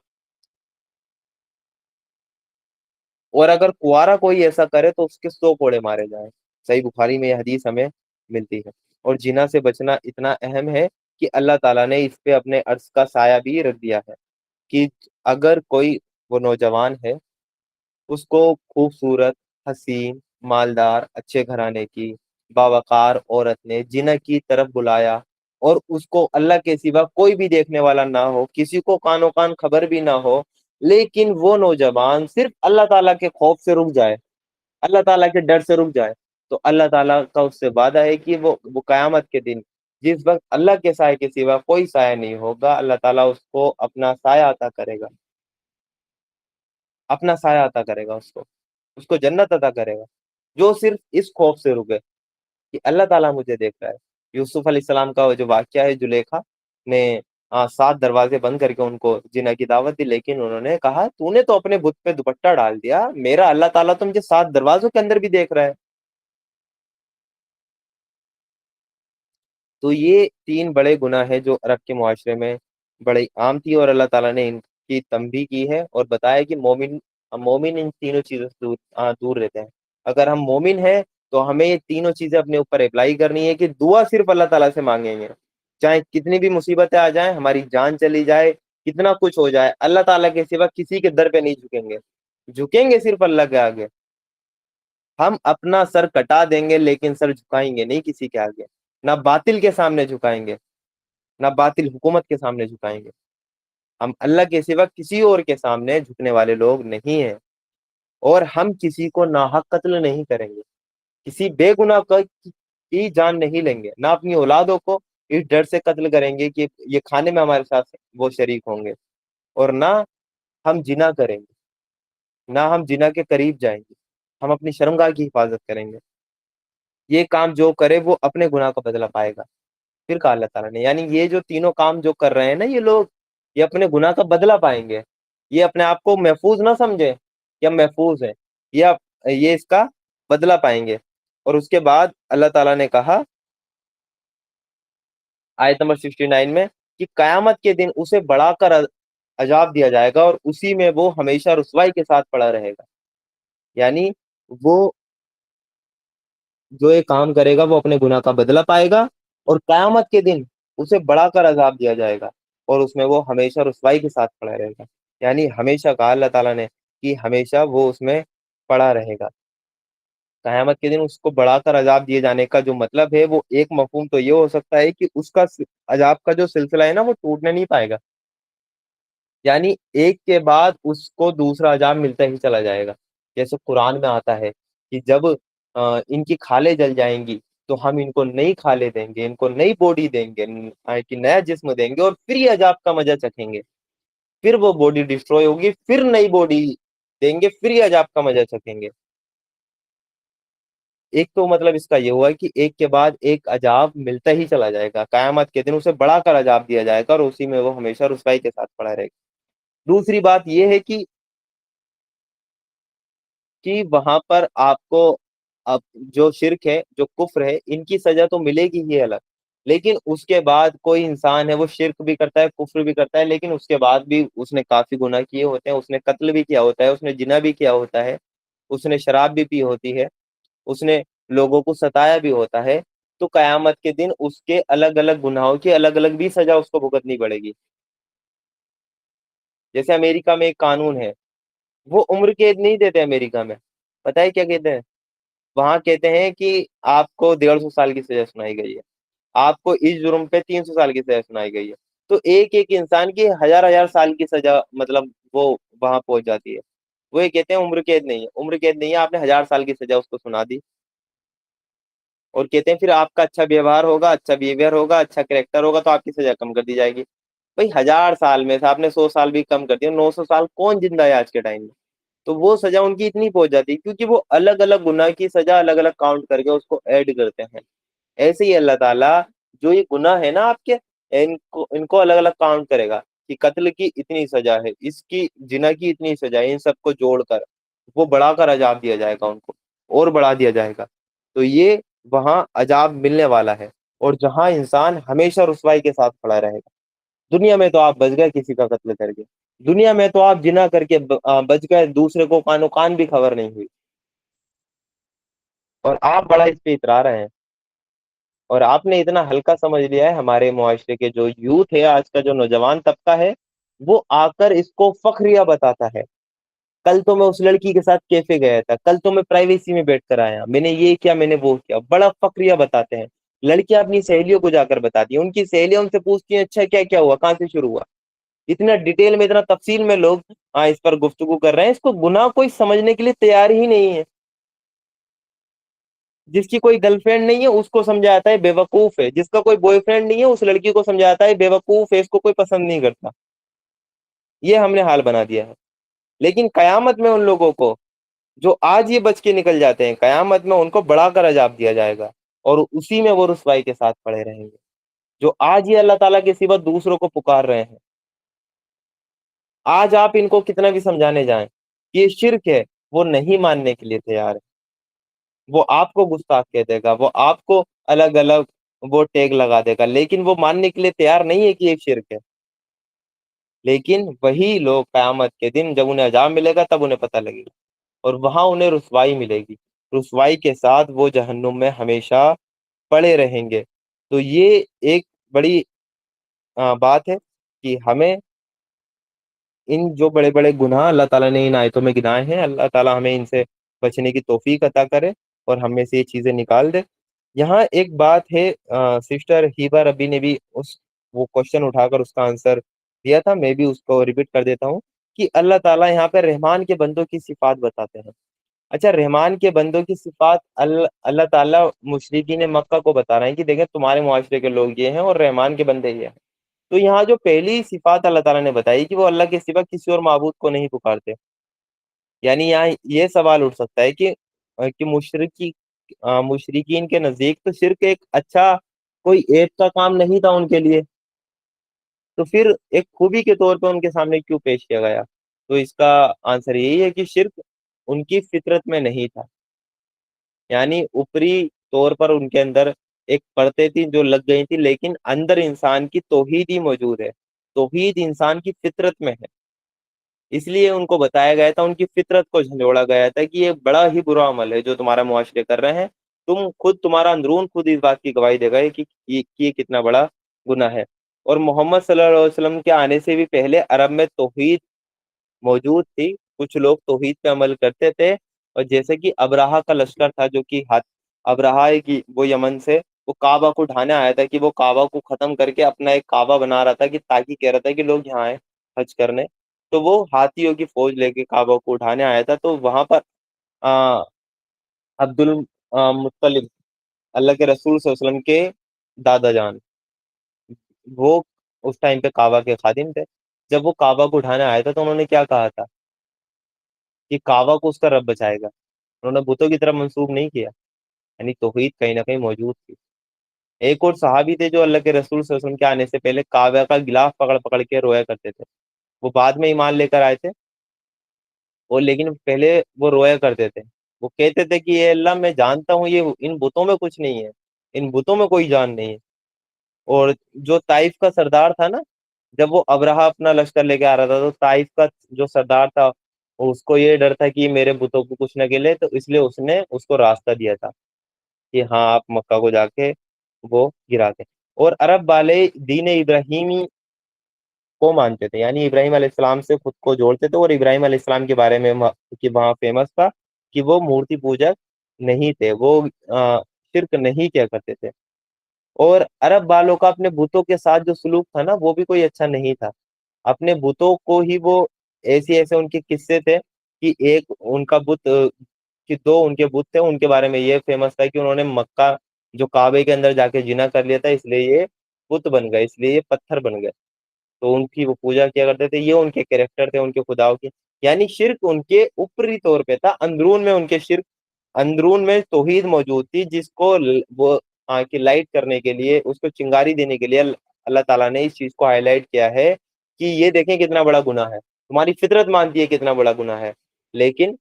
اور اگر کوارا کوئی ایسا کرے تو اس کے 100 کوڑے مارے جائیں۔ صحیح بخاری میں یہ حدیث ہمیں ملتی ہے۔ اور جنا سے بچنا اتنا اہم ہے کہ اللہ تعالیٰ نے اس پہ اپنے عرش کا سایہ بھی رکھ دیا ہے کہ اگر کوئی وہ نوجوان ہے، اس کو خوبصورت، حسین، مالدار، اچھے گھرانے کی باوقار عورت نے جنا کی طرف بلایا، اور اس کو اللہ کے سوا کوئی بھی دیکھنے والا نہ ہو، کسی کو کانوں کان خبر بھی نہ ہو، لیکن وہ نوجوان صرف اللہ تعالیٰ کے خوف سے رک جائے، اللہ تعالیٰ کے ڈر سے رک جائے، تو اللہ تعالیٰ کا اس سے وعدہ ہے کہ وہ قیامت کے دن جس وقت اللہ کے سائے کے سوا کوئی سایہ نہیں ہوگا، اللہ تعالیٰ اس کو اپنا سایہ عطا کرے گا، اپنا سایہ عطا کرے گا، اس کو جنت عطا کرے گا، جو صرف اس خوف سے رکے کہ اللہ تعالیٰ مجھے دیکھ رہا ہے۔ یوسف علیہ السلام کا وہ جو واقعہ ہے، زلیخا نے 7 دروازے بند کر کے ان کو جنا کی دعوت دی، لیکن انہوں نے کہا تو نے تو اپنے بت پہ دوپٹہ ڈال دیا، میرا اللہ تعالیٰ تو مجھے 7 دروازوں کے اندر بھی دیکھ رہا ہے۔ تو یہ 3 بڑے گناہ ہیں جو عرب کے معاشرے میں بڑے عام تھی، اور اللہ تعالیٰ نے ان کی تنبیہ کی ہے اور بتایا کہ مومن ان تینوں چیزوں سے دور رہتے ہیں۔ اگر ہم مومن ہیں تو ہمیں یہ تینوں چیزیں اپنے اوپر اپلائی کرنی ہے کہ دعا صرف اللہ تعالیٰ سے مانگیں گے، چاہے کتنی بھی مصیبتیں آ جائیں، ہماری جان چلی جائے، کتنا کچھ ہو جائے، اللہ تعالیٰ کے سوا کسی کے در پہ نہیں جھکیں گے، جھکیں گے صرف اللہ کے آگے۔ ہم اپنا سر کٹا دیں گے لیکن سر جھکائیں گے نہیں کسی کے آگے، نہ باطل کے سامنے جھکائیں گے، نہ باطل حکومت کے سامنے جھکائیں گے۔ ہم اللہ کے سوا کسی اور کے سامنے جھکنے والے لوگ نہیں ہیں، اور ہم کسی کو ناحق قتل نہیں کریں گے، کسی بے گناہ کی جان نہیں لیں گے، نہ اپنی اولادوں کو اس ڈر سے قتل کریں گے کہ یہ کھانے میں ہمارے ساتھ وہ شریک ہوں گے، اور نہ ہم جنا کریں گے، نہ ہم جنا کے قریب جائیں گے، ہم اپنی شرمگاہ کی حفاظت کریں گے۔ یہ کام جو کرے وہ اپنے گناہ کا بدلہ پائے گا۔ پھر کہا اللہ تعالیٰ نے، یعنی یہ جو تینوں کام جو کر رہے ہیں نا یہ لوگ، یہ اپنے گناہ کا بدلہ پائیں گے، یہ اپنے آپ کو محفوظ نہ سمجھے کہ ہم محفوظ ہیں، یہ اس کا بدلہ پائیں گے۔ اور اس کے بعد اللہ تعالیٰ نے کہا آیت نمبر 69 میں کہ قیامت کے دن اسے بڑھا کر عذاب دیا جائے گا، اور اسی میں وہ ہمیشہ رسوائی کے ساتھ پڑا رہے گا۔ یعنی وہ جو یہ کام کرے گا وہ اپنے گناہ کا بدلہ پائے گا، اور قیامت کے دن اسے بڑھا کر عذاب دیا جائے گا، اور اس میں وہ ہمیشہ رسوائی کے ساتھ پڑا رہے گا۔ یعنی ہمیشہ کہا اللہ تعالیٰ نے کہ ہمیشہ وہ اس میں پڑا رہے گا۔ قیامت کے دن اس کو بڑھا کر عذاب دیے جانے کا جو مطلب ہے، وہ ایک مفہوم تو یہ ہو سکتا ہے کہ اس کا عذاب کا جو سلسلہ ہے نا وہ ٹوٹنے نہیں پائے گا، یعنی ایک کے بعد اس کو دوسرا عذاب ملتا ہی چلا جائے گا۔ جیسے قرآن میں آتا ہے کہ جب ان کی کھالیں جل جائیں گی تو ہم ان کو نئی کھالیں دیں گے، ان کو نئی باڈی دیں گے، کہ نیا جسم دیں گے، اور پھر یہ عذاب کا مزہ چکھیں گے، پھر وہ باڈی ڈسٹروائے ہوگی، پھر نئی باڈی دیں گے، پھر یہ عذاب کا مزہ چکھیں گے۔ ایک تو مطلب اس کا یہ ہوا کہ ایک کے بعد ایک عذاب ملتا ہی چلا جائے گا، قیامت کے دن اسے بڑھا کر عذاب دیا جائے گا، اور اسی میں وہ ہمیشہ رسوائی کے ساتھ پڑا رہے گا۔ دوسری بات یہ ہے کہ وہاں پر آپ کو اب جو شرک ہے، جو کفر ہے، ان کی سزا تو ملے گی ہی الگ، لیکن اس کے بعد کوئی انسان ہے وہ شرک بھی کرتا ہے، کفر بھی کرتا ہے، لیکن اس کے بعد بھی اس نے کافی گناہ کیے ہوتے ہیں، اس نے قتل بھی کیا ہوتا ہے، اس نے زنا بھی کیا ہوتا ہے، اس نے شراب بھی پی ہوتی ہے، اس نے لوگوں کو ستایا بھی ہوتا ہے، تو قیامت کے دن اس کے الگ الگ گناہوں کی الگ الگ بھی سزا اس کو بھگتنی پڑے گی۔ جیسے امریکہ میں ایک قانون ہے، وہ عمر قید نہیں دیتے امریکہ میں، پتہ ہے کیا کہتے ہیں؟ وہاں کہتے ہیں کہ آپ کو 150 سال کی سزا سنائی گئی ہے، آپ کو اس جرم پہ 300 سال کی سزا سنائی گئی ہے، تو ایک ایک انسان کی ہزار ہزار سال کی سزا مطلب وہ وہاں پہنچ جاتی ہے۔ وہ یہ کہتے ہیں عمر قید نہیں ہے، عمر قید نہیں ہے، آپ نے 1000 سال کی سزا اس کو سنا دی، اور کہتے ہیں پھر آپ کا اچھا ویوہار ہوگا، اچھا بیہیویئر ہوگا، اچھا کریکٹر ہوگا تو آپ کی سزا کم کر دی جائے گی۔ بھائی 1000 سال میں سے آپ نے 100 سال بھی کم کر دیا، 900 سال کون زندہ ہے آج کے ٹائم میں؟ تو وہ سزا ان کی اتنی پہنچ جاتی ہے کیونکہ وہ الگ الگ گناہ کی سزا الگ الگ کاؤنٹ کر کے اس کو ایڈ کرتے ہیں۔ ایسے ہی اللہ تعالیٰ جو یہ گناہ ہے نا آپ کے، ان کو الگ الگ کاؤنٹ کرے گا کہ قتل کی اتنی سزا ہے، اس کی زنا کی اتنی سزا ہے، ان سب کو جوڑ کر وہ بڑھا کر عذاب دیا جائے گا ان کو، اور بڑھا دیا جائے گا۔ تو یہ وہاں عذاب ملنے والا ہے، اور جہاں انسان ہمیشہ رسوائی کے ساتھ کھڑا رہے گا۔ دنیا میں تو آپ بچ گئے کسی کا قتل کر کے، دنیا میں تو آپ جنا کر کے بچ گئے، دوسرے کو کانو کان بھی خبر نہیں ہوئی، اور آپ بڑا اس پہ اترا رہے ہیں۔ اور آپ نے اتنا ہلکا سمجھ لیا ہے ہمارے معاشرے کے جو یوتھ ہے، آج کا جو نوجوان طبقہ ہے، وہ آ کر اس کو فخریہ بتاتا ہے۔ کل تو میں اس لڑکی کے ساتھ کیفے گیا تھا، کل تو میں پرائیویسی میں بیٹھ کر آیا، میں نے یہ کیا، میں نے وہ کیا، بڑا فخریہ بتاتے ہیں۔ لڑکیاں اپنی سہیلیوں کو جا کر بتاتی ہیں، ان کی سہیلیاں ان سے پوچھتی ہیں اچھا کیا کیا ہوا، کہاں سے شروع ہوا۔ اتنا ڈیٹیل میں، اتنا تفصیل میں لوگ اس پر گفتگو کر رہے ہیں، اس کو گناہ کوئی سمجھنے کے لیے تیار ہی نہیں ہے۔ جس کی کوئی گرل فرینڈ نہیں ہے اس کو سمجھا جاتا ہے بے وقوف ہے، جس کا کوئی بوائے فرینڈ نہیں ہے اس لڑکی کو سمجھا جاتا ہے بے وقوف ہے، اس کو کوئی پسند نہیں کرتا۔ یہ ہم نے حال بنا دیا ہے۔ لیکن قیامت میں ان لوگوں کو جو آج یہ بچ کے نکل جاتے ہیں، قیامت میں ان کو بڑھا کر عذاب دیا جائے گا، اور اسی میں وہ رسوائی کے ساتھ پڑے رہیں گے۔ جو آج یہ اللہ تعالیٰ کے سوا دوسروں کو پکار رہے ہیں، آج آپ ان کو کتنا بھی سمجھانے جائیں کہ یہ شرک ہے، وہ نہیں ماننے کے لیے تیار ہے۔ وہ آپ کو گستاخ کہہ دے گا، وہ آپ کو الگ الگ وہ ٹیگ لگا دے گا، لیکن وہ ماننے کے لیے تیار نہیں ہے کہ یہ شرک ہے۔ لیکن وہی لوگ قیامت کے دن جب انہیں عذاب ملے گا تب انہیں پتہ لگے گا، اور وہاں انہیں رسوائی ملے گی، رسوائی کے ساتھ وہ جہنم میں ہمیشہ پڑے رہیں گے۔ تو یہ ایک بڑی بات ہے کہ ہمیں ان جو بڑے بڑے گناہ اللہ تعالیٰ نے ان آیتوں میں گنائے ہیں، اللہ تعالیٰ ہمیں ان سے بچنے کی توفیق عطا کرے اور ہم میں سے یہ چیزیں نکال دے۔ یہاں ایک بات ہے، سسٹر ہیبا ربی نے بھی وہ کوشچن اٹھا کر اس کا آنسر دیا تھا، میں بھی اس کو ریپیٹ کر دیتا ہوں کہ اللہ تعالیٰ یہاں پہ رحمان کے بندوں کی صفات بتاتے ہیں۔ اچھا، رحمان کے بندوں کی صفات اللہ تعالیٰ مشرکین مکہ کو بتا رہے ہیں کہ دیکھیں تمہارے معاشرے کے لوگ یہ ہیں اور رحمان کے بندے یہ ہیں۔ تو یہاں جو پہلی صفات اللہ تعالیٰ نے بتائی کہ وہ اللہ کے سوا کسی اور معبود کو نہیں پکارتے، یعنی یہاں یہ سوال اٹھ سکتا ہے کہ مشرکین کے نزدیک تو شرک ایک اچھا کوئی ایپ کا کام نہیں تھا ان کے لیے، تو پھر ایک خوبی کے طور پہ ان کے سامنے کیوں پیش کیا گیا؟ تو اس کا آنسر یہی ہے کہ شرک ان کی فطرت میں نہیں تھا، یعنی اوپری طور پر ان کے اندر ایک پرتیں تھیں جو لگ گئی تھی، لیکن اندر انسان کی توحید ہی موجود ہے، توحید انسان کی فطرت میں ہے۔ اس لیے ان کو بتایا گیا تھا، ان کی فطرت کو جھنجھوڑا گیا تھا کہ یہ بڑا ہی برا عمل ہے جو تمہارا معاشرے کر رہے ہیں، تمہارا اندرون خود اس بات کی گواہی دے گا کہ یہ کتنا بڑا گناہ ہے۔ اور محمد صلی اللہ علیہ وسلم کے آنے سے بھی پہلے عرب میں توحید موجود تھی، کچھ لوگ توحید پہ عمل کرتے تھے، اور جیسے کہ ابراہا کا لشکر تھا جو کہ ابراہا کی وہ یمن سے وہ کعبہ کو ڈھانے آیا تھا، کہ وہ کعبہ کو ختم کر کے اپنا ایک کعبہ بنا رہا تھا، کہ تاکہ کہہ رہا تھا کہ لوگ یہاں آئیں حج کرنے، تو وہ ہاتھیوں کی فوج لے کے کعبہ کو اٹھانے آیا تھا۔ تو وہاں پر عبد المطلب، اللہ کے رسول صلی اللہ علیہ وسلم کے دادا جان، وہ اس ٹائم پہ کعبہ کے خادم تھے۔ جب وہ کعبہ کو اٹھانے آیا تھا تو انہوں نے کیا کہا تھا کہ کعبہ کو اس کا رب بچائے گا، انہوں نے بتوں کی طرف منسوب نہیں کیا، یعنی توحید کہیں نہ کہیں موجود تھی۔ ایک اور صحابی تھے جو اللہ کے رسول صلی اللہ علیہ وسلم کے آنے سے پہلے کعبہ کا غلاف پکڑ پکڑ کے رویا کرتے تھے، وہ بعد میں ایمان لے کر آئے تھے، اور لیکن پہلے وہ رویا کرتے تھے، وہ کہتے تھے کہ اے اللہ میں جانتا ہوں یہ ان بتوں میں کچھ نہیں ہے، ان بتوں میں کوئی جان نہیں ہے۔ اور جو طائف کا سردار تھا نا، جب وہ ابرہہ اپنا لشکر لے کے آ رہا تھا تو طائف کا جو سردار تھا اس کو یہ ڈر تھا کہ میرے بتوں کو کچھ نہ گلے، تو اس لیے اس نے اس کو راستہ دیا تھا کہ ہاں آپ مکہ کو جا کے وہ گرا دیں۔ اور عرب والے دین ابراہیمی کو مانتے تھے، یعنی ابراہیم علیہ السلام سے خود کو جوڑتے تھے، اور ابراہیم علیہ السلام کے بارے میں کہ وہاں فیمس تھا کہ وہ مورتی پوجک نہیں تھے، وہ شرک نہیں کیا کرتے تھے۔ اور عرب والوں کا اپنے بتوں کے ساتھ جو سلوک تھا نا وہ بھی کوئی اچھا نہیں تھا، اپنے بتوں کو ہی وہ ایسے ان کے قصے تھے کہ ایک ان کا بت کہ دو ان کے بت تھے، ان کے بارے میں یہ فیمس تھا کہ انہوں نے مکہ جو کعبے کے اندر جا کے زنا کر لیا تھا، اس لیے یہ بت بن گئے، اس لیے یہ پتھر بن گئے، تو ان کی وہ پوجا کیا کرتے تھے، یہ ان کے کریکٹر تھے ان کے خداؤں کے. یعنی شرک ان کے اوپری طور پہ تھا، اندرون میں ان کے شرک، اندرون میں توحید موجود تھی، جس کو وہ آنکھ کی لائٹ کرنے کے لیے، اس کو چنگاری دینے کے لیے اللہ تعالیٰ نے اس چیز کو ہائی لائٹ کیا ہے کہ یہ دیکھیں کتنا بڑا گناہ ہے، تمہاری فطرت مانتی ہے کتنا بڑا گناہ ہے، لیکن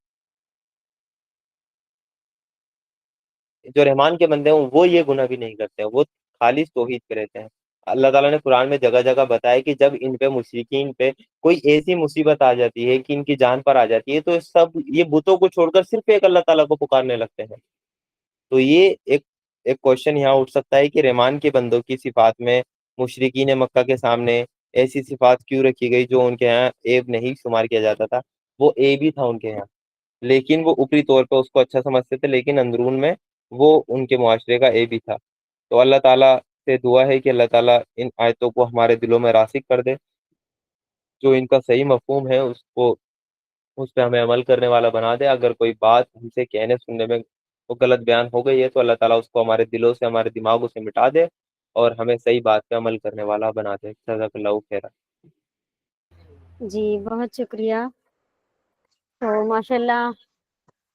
جو رحمان کے بندے ہیں وہ یہ گناہ بھی نہیں کرتے ہیں، وہ خالص توحید پہ رہتے ہیں. اللہ تعالیٰ نے قرآن میں جگہ جگہ بتایا کہ جب ان پہ مشرکین پہ کوئی ایسی مصیبت آ جاتی ہے کہ ان کی جان پر آ جاتی ہے، تو سب یہ بتوں کو چھوڑ کر صرف ایک اللہ تعالیٰ کو پکارنے لگتے ہیں. تو یہ ایک کوشچن یہاں اٹھ سکتا ہے کہ رحمان کے بندوں کی صفات میں مشرکین مکہ کے سامنے ایسی صفات کیوں رکھی گئی جو ان کے یہاں عیب نہیں شمار کیا جاتا تھا؟ وہ عیب ہی تھا ان کے یہاں، لیکن وہ اوپری طور پہ اس کو اچھا سمجھتے تھے، لیکن اندرون میں وہ ان کے معاشرے کا عیب ہی تھا. تو اللہ تعالیٰ سے دعا ہے کہ اللہ تعالیٰ ان آیتوں کو ہمارے دلوں میں راسخ کر دے، جو ان کا صحیح مفہوم ہے اس پہ ہمیں عمل کرنے والا بنا دے. اگر کوئی بات ہم سے کہنے سننے میں وہ غلط بیان ہو گئی ہے تو اللہ تعالیٰ اس کو ہمارے دلوں سے، ہمارے دماغوں سے مٹا دے اور ہمیں صحیح بات پہ عمل کرنے والا بنا دے. جزاک اللہ خیر. جی بہت شکریہ. تو ماشاءاللہ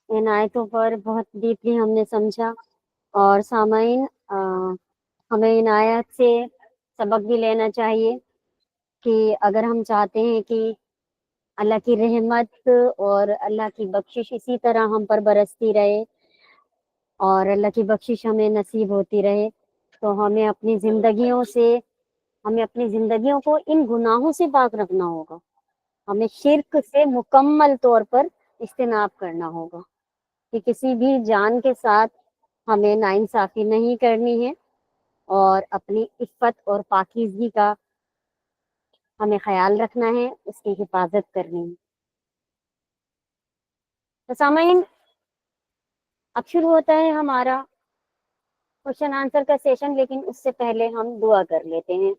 ان آیتوں پر بہت ڈیپلی ہم نے سمجھا، اور سامعین ہمیں ان آیات سے سبق بھی لینا چاہیے کہ اگر ہم چاہتے ہیں کہ اللہ کی رحمت اور اللہ کی بخشش اسی طرح ہم پر برستی رہے اور اللہ کی بخشش ہمیں نصیب ہوتی رہے، تو ہمیں اپنی زندگیوں کو ان گناہوں سے پاک رکھنا ہوگا. ہمیں شرک سے مکمل طور پر اجتناب کرنا ہوگا کہ کسی بھی جان کے ساتھ ہمیں ناانصافی نہیں کرنی ہے، اور اپنی عفت اور پاکیزگی کا ہمیں خیال رکھنا ہے، اس کی حفاظت کرنی ہے. تو سامعین اب شروع ہوتا ہے ہمارا کوشچن آنسر کا سیشن، لیکن اس سے پہلے ہم دعا کر لیتے ہیں.